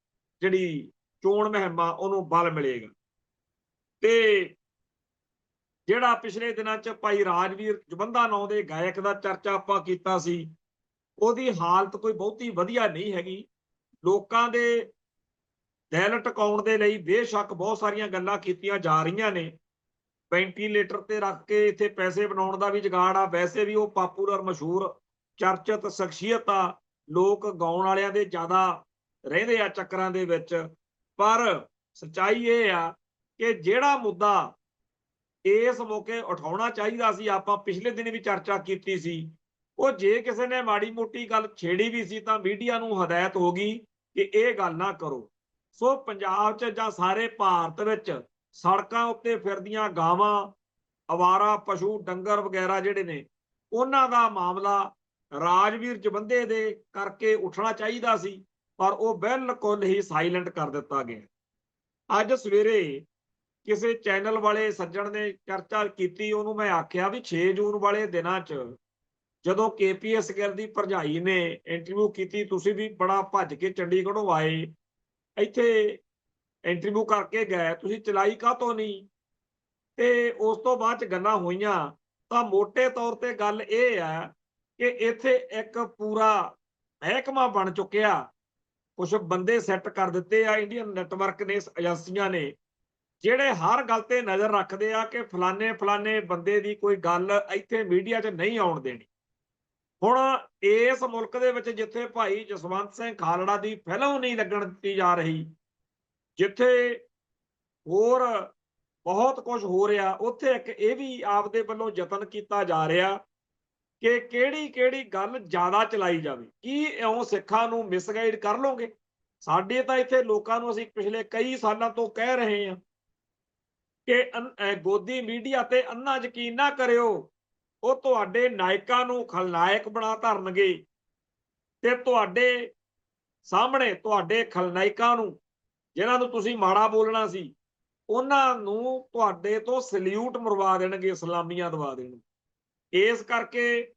ਜਿਹੜੀ ਚੋਣ ਮੁਹਿੰਮ ਆ ਉਹਨੂੰ ਬਲ ਮਿਲੇਗਾ। ਤੇ ਜਿਹੜਾ ਪਿਛਲੇ ਦਿਨਾਂ 'ਚ ਭਾਈ ਰਾਜਵੀਰ ਜਵੰਦਾ ਨਾਂ ਦੇ ਗਾਇਕ ਦਾ ਚਰਚਾ ਆਪਾਂ ਕੀਤਾ ਸੀ, ਉਹਦੀ ਹਾਲਤ ਕੋਈ ਬਹੁਤੀ ਵਧੀਆ ਨਹੀਂ ਹੈਗੀ। ਲੋਕਾਂ ਦੇ ਦਿਲ ਟਿਕਾਉਣ ਦੇ ਲਈ ਬੇਸ਼ੱਕ ਬਹੁਤ ਸਾਰੀਆਂ ਗੱਲਾਂ ਕੀਤੀਆਂ ਜਾ ਰਹੀਆਂ ਨੇ। ਵੈਂਟੀਲੇਟਰ ਤੇ ਰੱਖ ਕੇ ਇੱਥੇ ਪੈਸੇ ਬਣਾਉਣ ਦਾ ਵੀ ਜੁਗਾੜ ਆ। ਵੈਸੇ ਵੀ ਉਹ ਪਾਪੂਲਰ ਮਸ਼ਹੂਰ ਚਰਚਿਤ ਸ਼ਖਸੀਅਤ ਆ, ਲੋਕ ਗਾਉਣ ਵਾਲਿਆਂ ਦੇ ਜ਼ਿਆਦਾ ਰਹਿੰਦੇ ਆ ਚੱਕਰਾਂ ਦੇ ਵਿੱਚ। ਪਰ ਸੱਚਾਈ ਇਹ ਆ ਕਿ ਜਿਹੜਾ ਮੁੱਦਾ ਇਸ ਮੌਕੇ ਉਠਾਉਣਾ ਚਾਹੀਦਾ ਸੀ, ਆਪਾਂ ਪਿਛਲੇ ਦਿਨ ਵੀ ਚਰਚਾ ਕੀਤੀ ਸੀ, ਉਹ ਜੇ ਕਿਸੇ ਨੇ ਮਾੜੀ ਮੋਟੀ ਗੱਲ ਛੇੜੀ ਵੀ ਸੀ ਤਾਂ ਮੀਡੀਆ ਨੂੰ ਹਦਾਇਤ ਹੋ ਗਈ ਕਿ ਇਹ ਗੱਲ ਨਾ ਕਰੋ। ਸੋ ਪੰਜਾਬ 'ਚ ਜਾਂ ਸਾਰੇ ਭਾਰਤ ਵਿੱਚ ਸੜਕਾਂ ਉੱਤੇ ਫਿਰਦੀਆਂ ਗਾਵਾਂ, ਅਵਾਰਾ ਪਸ਼ੂ, ਡੰਗਰ ਵਗੈਰਾ ਜਿਹੜੇ ਨੇ, ਉਹਨਾਂ ਦਾ ਮਾਮਲਾ ਰਾਜਵੀਰ ਜਵੰਦੇ ਦੇ ਕਰਕੇ ਉੱਠਣਾ ਚਾਹੀਦਾ ਸੀ, ਪਰ ਉਹ ਬਿਲਕੁਲ ਹੀ ਸਾਇਲੈਂਟ ਕਰ ਦਿੱਤਾ ਗਿਆ। ਅੱਜ ਸਵੇਰੇ ਕਿਸੇ ਚੈਨਲ ਵਾਲੇ ਸੱਜਣ ਨੇ ਚਰਚਾ ਕੀਤੀ, ਉਹਨੂੰ ਮੈਂ ਆਖਿਆ ਵੀ 6 ਜੂਨ ਵਾਲੇ ਦਿਨਾਂ 'ਚ ਜਦੋਂ KPS ਗਿੱਲ ਦੀ ਭਰਜਾਈ ਨੇ ਇੰਟਰਵਿਊ ਕੀਤੀ, ਤੁਸੀਂ ਵੀ ਬੜਾ ਭੱਜ ਕੇ ਚੰਡੀਗੜ੍ਹੋਂ ਆਏ, ਇੱਥੇ ਇੰਟਰਵਿਊ ਕਰਕੇ ਗਏ, ਤੁਸੀਂ ਚਲਾਈ ਕਾਹਤੋਂ ਨਹੀਂ? ਤੇ ਉਸ ਤੋਂ ਬਾਅਦ 'ਚ ਗੱਲਾਂ ਹੋਈਆਂ ਤਾਂ ਮੋਟੇ ਤੌਰ ਤੇ ਗੱਲ ਇਹ ਹੈ ਕਿ ਇੱਥੇ ਇੱਕ ਪੂਰਾ ਮਹਿਕਮਾ ਬਣ ਚੁੱਕਿਆ। ਕੁਝ ਬੰਦੇ ਸੈੱਟ ਕਰ ਦਿੱਤੇ ਆ ਇੰਡੀਅਨ ਨੈਟਵਰਕ ਨੇ, ਏਜੰਸੀਆਂ ਨੇ, ਜਿਹੜੇ ਹਰ ਗੱਲ ਤੇ ਨਜ਼ਰ ਰੱਖਦੇ ਆ ਕਿ ਫਲਾਣੇ ਫਲਾਣੇ ਬੰਦੇ ਦੀ ਕੋਈ ਗੱਲ ਇੱਥੇ ਮੀਡੀਆ 'ਚ ਨਹੀਂ ਆਉਣ ਦੇਣੀ। ਹੁਣ ਇਸ ਮੁਲਕ ਦੇ ਵਿੱਚ ਜਿੱਥੇ ਭਾਈ ਜਸਵੰਤ ਸਿੰਘ ਖਾਲੜਾ ਦੀ ਫਿਲਮ ਨਹੀਂ ਲੱਗਣ ਦਿੱਤੀ ਜਾ ਰਹੀ, ਜਿੱਥੇ ਹੋਰ ਬਹੁਤ ਕੁਝ ਹੋ ਰਿਹਾ, ਉੱਥੇ ਇੱਕ ਇਹ ਵੀ ਆਪਦੇ ਵੱਲੋਂ ਯਤਨ ਕੀਤਾ ਜਾ ਰਿਹਾ ਕਿ ਕਿਹੜੀ ਗੱਲ ਜ਼ਿਆਦਾ ਚਲਾਈ ਜਾਵੇ। ਕੀ ਇਉਂ ਸਿੱਖਾਂ ਨੂੰ ਮਿਸਗਾਈਡ ਕਰ ਲਓਗੇ? ਸਾਡੇ ਤਾਂ ਇੱਥੇ ਲੋਕਾਂ ਨੂੰ ਅਸੀਂ ਪਿਛਲੇ ਕਈ ਸਾਲਾਂ ਤੋਂ ਕਹਿ ਰਹੇ ਹਾਂ ਕਿ ਗੋਦੀ ਮੀਡੀਆ ਤੇ ਅੰਨਾ ਯਕੀਨ ਨਾ ਕਰਿਓ, ਉਹ ਤੁਹਾਡੇ ਨਾਇਕਾਂ ਨੂੰ ਖਲਨਾਇਕ ਬਣਾ ਧਰਨਗੇ ਤੇ ਤੁਹਾਡੇ ਸਾਹਮਣੇ ਤੁਹਾਡੇ ਖਲਨਾਇਕਾਂ ਨੂੰ, ਜਿਨ੍ਹਾਂ ਨੂੰ ਤੁਸੀਂ ਮਾੜਾ ਬੋਲਣਾ ਸੀ, ਉਹਨਾਂ ਨੂੰ ਤੁਹਾਡੇ ਤੋਂ ਸਲੂਟ ਮਰਵਾ ਦੇਣਗੇ, ਸਲਾਮੀਆਂ ਦਵਾ ਦੇਣਗੇ। ਇਸ ਕਰਕੇ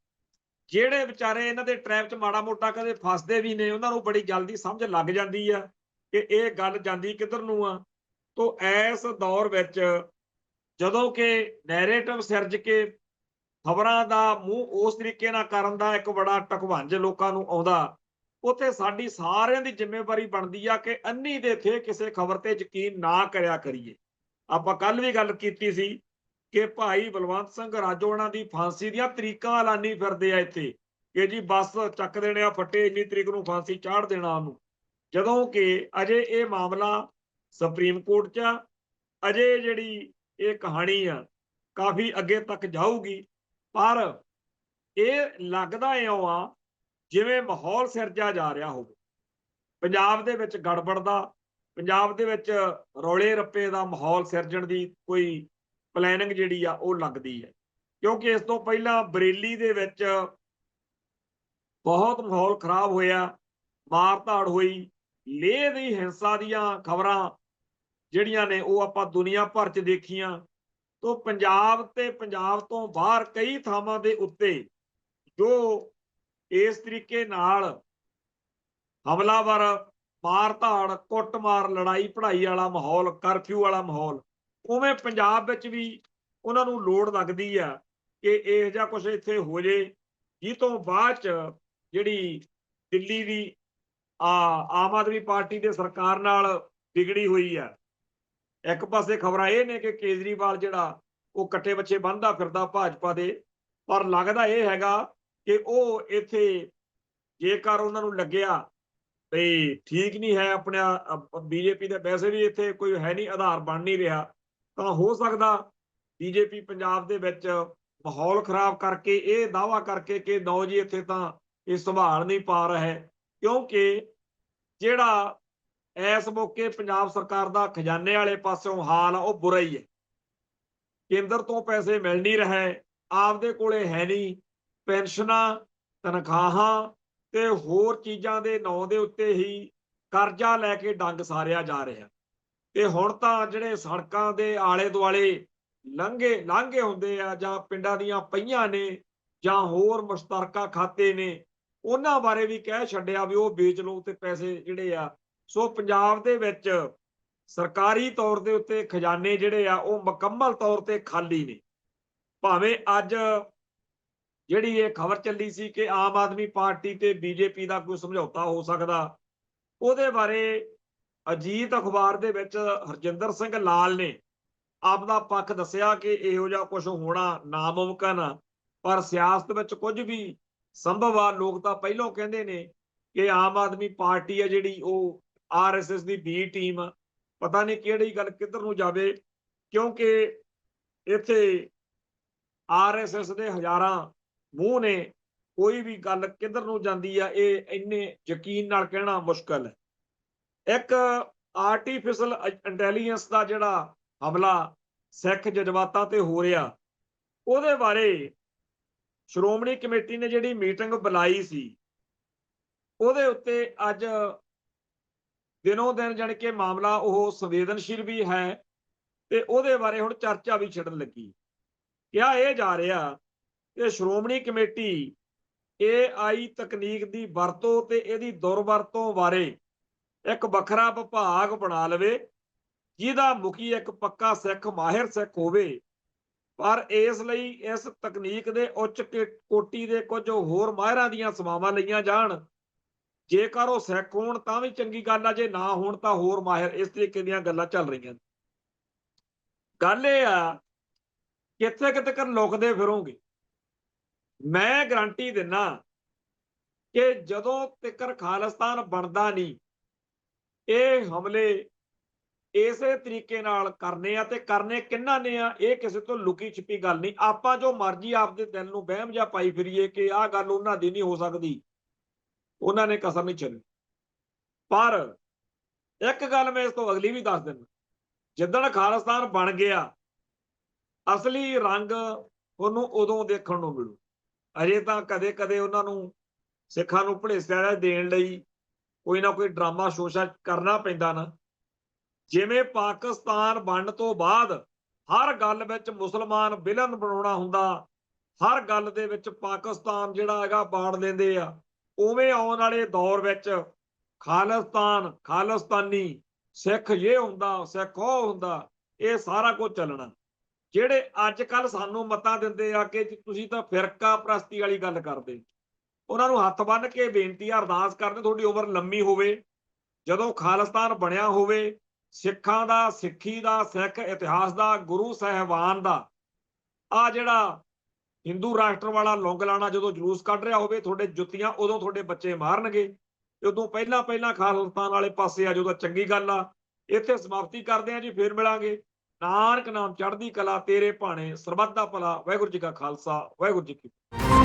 ਜਿਹੜੇ ਵਿਚਾਰੇ ਇਹਨਾਂ ਦੇ ਟ੍ਰੈਪ 'ਚ ਮਾੜਾ ਮੋਟਾ ਕਦੇ ਫਸਦੇ ਵੀ ਨੇ, ਉਹਨਾਂ ਨੂੰ ਬੜੀ ਜਲਦੀ ਸਮਝ ਲੱਗ ਜਾਂਦੀ ਆ ਕਿ ਇਹ ਗੱਲ ਜਾਂਦੀ ਕਿੱਧਰ ਨੂੰ ਆ। ਤੋ ਇਸ ਦੌਰ ਵਿੱਚ ਜਦੋਂ ਕਿ ਨੈਰੇਟਿਵ ਸਿਰਜ ਕੇ ਖਬਰਾਂ ਦਾ ਮੂੰਹ ਉਸ ਤਰੀਕੇ ਨਾਲ ਕਰਨ ਦਾ ਇੱਕ ਬੜਾ ਢਕਵੰਜ ਲੋਕਾਂ ਨੂੰ ਆਉਂਦਾ, ਉੱਥੇ ਸਾਡੀ ਸਾਰਿਆਂ ਦੀ ਜ਼ਿੰਮੇਵਾਰੀ ਬਣਦੀ ਆ ਕਿ ਅੰਨੀ ਦੇ ਥੇ ਕਿਸੇ ਖਬਰ ਤੇ ਯਕੀਨ ਨਾ ਕਰਿਆ ਕਰੀਏ। ਆਪਾਂ ਕੱਲ ਵੀ ਗੱਲ ਕੀਤੀ ਸੀ ਕਿ ਭਾਈ ਬਲਵੰਤ ਸਿੰਘ ਰਾਜੋਆਣਾ ਦੀ ਫਾਂਸੀ ਦੀਆਂ ਤਰੀਕਾਂ ਐਲਾਨੀ ਫਿਰਦੇ ਆ ਇੱਥੇ ਕਿ ਜੀ ਬਸ ਚੱਕ ਦੇਣੇ ਆ ਫੱਟੇ, ਇੰਨੀ ਤਰੀਕ ਨੂੰ ਫਾਂਸੀ ਚਾੜ ਦੇਣਾ ਉਹਨੂੰ, ਜਦੋਂ ਕਿ ਅਜੇ ਇਹ ਮਾਮਲਾ ਸੁਪਰੀਮ ਕੋਰਟ 'ਚ ਆ। ਅਜੇ ਜਿਹੜੀ ਇਹ ਕਹਾਣੀ ਆ ਕਾਫੀ ਅੱਗੇ ਤੱਕ ਜਾਊਗੀ, ਪਰ ਇਹ ਲੱਗਦਾ ਇਉਂ ਆ ਜਿਵੇਂ ਮਾਹੌਲ ਸਿਰਜਿਆ ਜਾ ਰਿਹਾ ਹੋਵੇ ਪੰਜਾਬ ਦੇ ਵਿੱਚ ਗੜਬੜ ਦਾ, ਪੰਜਾਬ ਦੇ ਵਿੱਚ ਰੌਲੇ ਰੱਪੇ ਦਾ ਮਾਹੌਲ ਸਿਰਜਣ ਦੀ ਕੋਈ ਪਲੈਨਿੰਗ ਜਿਹੜੀ ਆ ਉਹ ਲੱਗਦੀ ਹੈ। ਕਿਉਂਕਿ ਇਸ ਤੋਂ ਪਹਿਲਾਂ ਬਰੇਲੀ ਦੇ ਵਿੱਚ ਬਹੁਤ ਮਾਹੌਲ ਖਰਾਬ ਹੋਇਆ, ਮਾਰ ਧਾੜ ਹੋਈ, ਲੇਹ ਦੀ ਹਿੰਸਾ ਦੀਆਂ ਖਬਰਾਂ ਜਿਹੜੀਆਂ ਨੇ ਉਹ ਆਪਾਂ ਦੁਨੀਆ ਭਰ 'ਚ ਦੇਖੀਆਂ। ਤੋਂ ਪੰਜਾਬ ਤੇ ਪੰਜਾਬ ਤੋਂ ਬਾਹਰ ਕਈ ਥਾਵਾਂ ਦੇ ਉੱਤੇ ਜੋ ਇਸ ਤਰੀਕੇ ਨਾਲ ਹਮਲਾਵਰ, ਮਾਰ ਧਾੜ, ਕੁੱਟਮਾਰ, ਲੜਾਈ ਪੜਾਈ ਵਾਲਾ ਮਾਹੌਲ, ਕਰਫਿਊ ਵਾਲਾ ਮਾਹੌਲ, ਉਵੇਂ ਪੰਜਾਬ ਵਿੱਚ ਵੀ ਉਹਨਾਂ ਨੂੰ ਲੋੜ ਲੱਗਦੀ ਆ ਕਿ ਇਹੋ ਜਿਹਾ ਕੁਝ ਇੱਥੇ ਹੋ ਜੇ, ਜਿਹ ਤੋਂ ਬਾਅਦ 'ਚ ਜਿਹੜੀ ਦਿੱਲੀ ਦੀ ਆਮ ਆਦਮੀ ਪਾਰਟੀ ਦੇ ਸਰਕਾਰ ਨਾਲ ਵਿਗੜੀ ਹੋਈ ਆ। ਇੱਕ ਪਾਸੇ ਖਬਰਾਂ ਇਹ ਨੇ ਕਿ ਕੇਜਰੀਵਾਲ ਜਿਹੜਾ ਉਹ ਕੱਟੇ ਬੱਚੇ ਬੰਨ੍ਹਦਾ ਫਿਰਦਾ ਭਾਜਪਾ ਦੇ, ਪਰ ਲੱਗਦਾ ਇਹ ਹੈਗਾ ਕਿ ਉਹ ਇੱਥੇ ਜੇਕਰ ਉਹਨਾਂ ਨੂੰ ਲੱਗਿਆ ਵੀ ਠੀਕ ਨਹੀਂ ਹੈ ਆਪਣਾ ਬੀਜੇਪੀ ਦੇ, ਵੈਸੇ ਵੀ ਇੱਥੇ ਕੋਈ ਹੈ ਨਹੀਂ, ਆਧਾਰ ਬਣ ਨਹੀਂ ਰਿਹਾ, ਤਾਂ ਹੋ ਸਕਦਾ ਬੀਜੇਪੀ ਪੰਜਾਬ ਦੇ ਵਿੱਚ ਮਾਹੌਲ ਖਰਾਬ ਕਰਕੇ ਇਹ ਦਾਅਵਾ ਕਰਕੇ ਕਿ ਨੌ ਜੀ ਇੱਥੇ ਤਾਂ ਇਹ ਸੰਭਾਲ ਨਹੀਂ ਪਾ ਰਿਹਾ, ਕਿਉਂਕਿ ਜਿਹੜਾ ਇਸ ਮੌਕੇ ਪੰਜਾਬ ਸਰਕਾਰ ਦਾ ਖਜ਼ਾਨੇ ਵਾਲੇ ਪਾਸਿਓਂ ਹਾਲ ਆ ਉਹ ਬੁਰਾ ਹੀ ਹੈ। ਕੇਂਦਰ ਤੋਂ ਪੈਸੇ ਮਿਲ ਨਹੀਂ ਰਹੇ, ਆਪਦੇ ਕੋਲੇ ਹੈ ਨਹੀਂ, ਪੈਨਸ਼ਨਾਂ, ਤਨਖਾਹਾਂ ਤੇ ਹੋਰ ਚੀਜ਼ਾਂ ਦੇ ਨਾਂ ਦੇ ਉੱਤੇ ਹੀ ਕਰਜ਼ਾ ਲੈ ਕੇ ਡੰਗ ਸਾਰਿਆ ਜਾ ਰਿਹਾ। ਤੇ ਹੁਣ ਤਾਂ ਜਿਹੜੇ ਸੜਕਾਂ ਦੇ ਆਲੇ ਦੁਆਲੇ ਲਾਂਘੇ ਹੁੰਦੇ ਆ, ਜਾਂ ਪਿੰਡਾਂ ਦੀਆਂ ਪਈਆਂ ਨੇ, ਜਾਂ ਹੋਰ ਮੁਸ਼ਤਰਕਾ ਖਾਤੇ ਨੇ, ਉਹਨਾਂ ਬਾਰੇ ਵੀ ਕਹਿ ਛੱਡਿਆ ਵੀ ਉਹ ਵੇਚ ਲਓ ਤੇ ਪੈਸੇ ਜਿਹੜੇ ਆ। ਸੋ ਪੰਜਾਬ ਦੇ ਵਿੱਚ ਸਰਕਾਰੀ ਤੌਰ ਦੇ ਉੱਤੇ ਖਜ਼ਾਨੇ ਜਿਹੜੇ ਆ ਉਹ ਮੁਕੰਮਲ ਤੌਰ ਤੇ ਖਾਲੀ ਨੇ। ਭਾਵੇਂ ਅੱਜ ਜਿਹੜੀ ਇਹ ਖਬਰ ਚੱਲੀ ਸੀ ਕਿ ਆਮ ਆਦਮੀ ਪਾਰਟੀ ਤੇ ਬੀਜੇਪੀ ਦਾ ਕੋਈ ਸਮਝੌਤਾ ਹੋ ਸਕਦਾ, ਉਹਦੇ ਬਾਰੇ ਅਜੀਤ ਅਖਬਾਰ ਦੇ ਵਿੱਚ ਹਰਜਿੰਦਰ ਸਿੰਘ ਲਾਲ ਨੇ ਆਪਦਾ ਪੱਖ ਦੱਸਿਆ ਕਿ ਇਹੋ ਜਿਹਾ ਕੁਝ ਹੋਣਾ ਨਾਮੁਮਕਿਨ ਆ, ਪਰ ਸਿਆਸਤ ਵਿੱਚ ਕੁਝ ਵੀ ਸੰਭਵ ਆ। ਲੋਕ ਤਾਂ ਪਹਿਲਾਂ ਕਹਿੰਦੇ ਨੇ ਕਿ ਆਮ ਆਦਮੀ ਪਾਰਟੀ ਆ ਜਿਹੜੀ ਉਹ ਆਰਐਸਐਸ ਦੀ ਬੀ ਟੀਮ ਆ, ਪਤਾ ਨਹੀਂ ਕਿਹੜੀ ਗੱਲ ਕਿੱਧਰ ਨੂੰ ਜਾਵੇ, ਕਿਉਂਕਿ ਇੱਥੇ ਆਰਐਸਐਸ ਦੇ ਹਜ਼ਾਰਾਂ ਮੂੰਹ ਨੇ, ਕੋਈ ਵੀ ਗੱਲ ਕਿੱਧਰ ਨੂੰ ਜਾਂਦੀ ਆ ਇਹ ਇੰਨੇ ਯਕੀਨ ਨਾਲ ਕਹਿਣਾ ਮੁਸ਼ਕਲ ਹੈ। ਇੱਕ ਆਰਟੀਫਿਸ਼ਲ ਇੰਟੈਲੀਜੈਂਸ ਦਾ ਜਿਹੜਾ ਹਮਲਾ ਸਿੱਖ ਜਜ਼ਬਾਤਾਂ ਤੇ ਹੋ ਰਿਹਾ, ਉਹਦੇ ਬਾਰੇ ਸ਼੍ਰੋਮਣੀ ਕਮੇਟੀ ਨੇ ਜਿਹੜੀ ਮੀਟਿੰਗ ਬੁਲਾਈ ਸੀ, ਉਹਦੇ ਉੱਤੇ ਅੱਜ ਦਿਨੋਂ ਦਿਨ ਜਾਣੀ ਕਿ ਮਾਮਲਾ ਉਹ ਸੰਵੇਦਨਸ਼ੀਲ ਵੀ ਹੈ ਤੇ ਉਹਦੇ ਬਾਰੇ ਹੁਣ ਚਰਚਾ ਵੀ ਛਿੜਨ ਲੱਗੀ। ਕਿਹਾ ਇਹ ਜਾ ਰਿਹਾ ਕਿ ਸ਼੍ਰੋਮਣੀ ਕਮੇਟੀ AI ਤਕਨੀਕ ਦੀ ਵਰਤੋਂ ਤੇ ਇਹਦੀ ਦੁਰਵਰਤੋਂ ਬਾਰੇ ਇੱਕ ਵੱਖਰਾ ਵਿਭਾਗ ਬਣਾ ਲਵੇ, ਜਿਹਦਾ ਮੁਖੀ ਇੱਕ ਪੱਕਾ ਸਿੱਖ, ਮਾਹਿਰ ਸਿੱਖ ਹੋਵੇ, ਪਰ ਇਸ ਲਈ ਇਸ ਤਕਨੀਕ ਦੇ ਉੱਚ ਕੋਟੀ ਦੇ ਕੁਝ ਹੋਰ ਮਾਹਿਰਾਂ ਦੀਆਂ ਸੇਵਾਵਾਂ ਲਈਆਂ ਜਾਣ। ਜੇਕਰ ਉਹ ਸਿੱਖ ਹੋਣ ਤਾਂ ਵੀ ਚੰਗੀ ਗੱਲ ਆ, ਜੇ ਨਾ ਹੋਣ ਤਾਂ ਹੋਰ ਮਾਹਿਰ। ਇਸ ਤਰੀਕੇ ਦੀਆਂ ਗੱਲਾਂ ਚੱਲ ਰਹੀਆਂ। ਗੱਲ ਇਹ ਆ ਕਿੱਥੇ ਕਿਤੇ ਕਰ ਲੁਕਦੇ ਫਿਰੋਂਗੇ। ਮੈਂ ਗਰੰਟੀ ਦਿੰਦਾ ਕਿ ਜਦੋਂ ਤੱਕ ਖਾਲਿਸਤਾਨ ਬਣਦਾ ਨਹੀਂ, ਇਹ ਹਮਲੇ ਇਸੇ ਤਰੀਕੇ ਨਾਲ ਕਰਨੇ ਆ, ਤੇ ਕਰਨੇ ਕਿੰਨਾਂ ਨੇ ਆ, ਇਹ ਕਿਸੇ ਤੋਂ ਲੁਕੀ ਛਿਪੀ ਗੱਲ ਨਹੀਂ। ਆਪਾਂ ਜੋ ਮਰਜ਼ੀ ਆਪਦੇ ਦਿਲ ਨੂੰ ਵਹਿਮ ਜਿਹਾ ਪਾਈ ਫਿਰੀਏ ਕਿ ਆਹ ਗੱਲ ਉਹਨਾਂ ਦੀ ਨਹੀਂ ਹੋ ਸਕਦੀ, ਉਹਨਾਂ ਨੇ ਕਸਰ ਨਹੀਂ ਛੱਡੀ, ਪਰ ਇੱਕ ਗੱਲ ਮੈਂ ਇਸ ਤੋਂ ਅਗਲੀ ਵੀ ਦੱਸ ਦਿੰਦਾ, ਜਿੱਦਣ ਖਾਲਿਸਤਾਨ ਬਣ ਗਿਆ ਅਸਲੀ ਰੰਗ ਉਹਨੂੰ ਉਦੋਂ ਦੇਖਣ ਨੂੰ ਮਿਲੂ। ਅਜੇ ਤਾਂ ਕਦੇ ਕਦੇ ਉਹਨਾਂ ਨੂੰ ਸਿੱਖਾਂ ਨੂੰ ਭੜੇਸਿਆ ਦੇਣ ਲਈ ਕੋਈ ਨਾ ਕੋਈ ਡਰਾਮਾ ਸ਼ੋਸ਼ਾ ਕਰਨਾ ਪੈਂਦਾ ਨਾ। ਜਿਵੇਂ ਪਾਕਿਸਤਾਨ ਬਣਨ ਤੋਂ ਬਾਅਦ ਹਰ ਗੱਲ ਵਿੱਚ ਮੁਸਲਮਾਨ ਵਿਲਨ ਬਣਾਉਣਾ ਹੁੰਦਾ, ਹਰ ਗੱਲ ਦੇ ਵਿੱਚ ਪਾਕਿਸਤਾਨ ਜਿਹੜਾ ਹੈਗਾ ਬਾੜ ਲੈਂਦੇ ਆ, ਉਵੇਂ ਆਉਣ ਵਾਲੇ ਦੌਰ ਵਿੱਚ ਖਾਲਿਸਤਾਨ, ਖਾਲਿਸਤਾਨੀ, ਸਿੱਖ ਇਹ ਹੁੰਦਾ, ਸਿੱਖ ਉਹ ਹੁੰਦਾ, ਇਹ ਸਾਰਾ ਕੁਝ ਚੱਲਣਾ। ਜਿਹੜੇ ਅੱਜ ਕੱਲ ਸਾਨੂੰ ਮਤਾਂ ਦਿੰਦੇ ਆ ਕਿ ਤੁਸੀਂ ਤਾਂ ਫਿਰਕਾ ਪ੍ਰਸਤੀ ਵਾਲੀ ਗੱਲ ਕਰਦੇ, ਉਹਨਾਂ ਨੂੰ ਹੱਥ ਬੰਨ੍ਹ ਕੇ ਬੇਨਤੀ ਆ, ਅਰਦਾਸ ਕਰਦੇ ਤੁਹਾਡੀ ਉਮਰ ਲੰਮੀ ਹੋਵੇ, ਜਦੋਂ ਖਾਲਿਸਤਾਨ ਬਣਿਆ ਹੋਵੇ, ਸਿੱਖਾਂ ਦਾ, ਸਿੱਖੀ ਦਾ, ਸਿੱਖ ਇਤਿਹਾਸ ਦਾ, ਗੁਰੂ ਸਾਹਿਬਾਨ ਦਾ ਆ ਜਿਹੜਾ ਹਿੰਦੂ ਰਾਸ਼ਟਰ ਵਾਲਾ ਲੌਂਗ ਲਾਣਾ ਜਦੋਂ ਜਲੂਸ ਕੱਢ ਰਿਹਾ ਹੋਵੇ, ਤੁਹਾਡੇ ਜੁੱਤੀਆਂ ਉਦੋਂ ਤੁਹਾਡੇ ਬੱਚੇ ਮਾਰਨਗੇ। ਉਦੋਂ ਪਹਿਲਾਂ ਪਹਿਲਾਂ ਖਾਲਿਸਤਾਨ ਵਾਲੇ ਪਾਸੇ ਆ ਜਦੋਂ ਚੰਗੀ ਗੱਲ ਆ। ਇੱਥੇ ਸਮਾਪਤੀ ਕਰਦੇ ਆ ਜੀ, ਫੇਰ ਮਿਲਾਂਗੇ। ਨਾਨਕ ਨਾਮ ਚੜ੍ਹਦੀ ਕਲਾ, ਤੇਰੇ ਭਾਣੇ ਸਰਬੱਤ ਦਾ ਭਲਾ। ਵਾਹਿਗੁਰੂ ਜੀ ਕਾ ਖਾਲਸਾ, ਵਾਹਿਗੁਰੂ ਜੀ ਕੀ ਫਤਿਹ।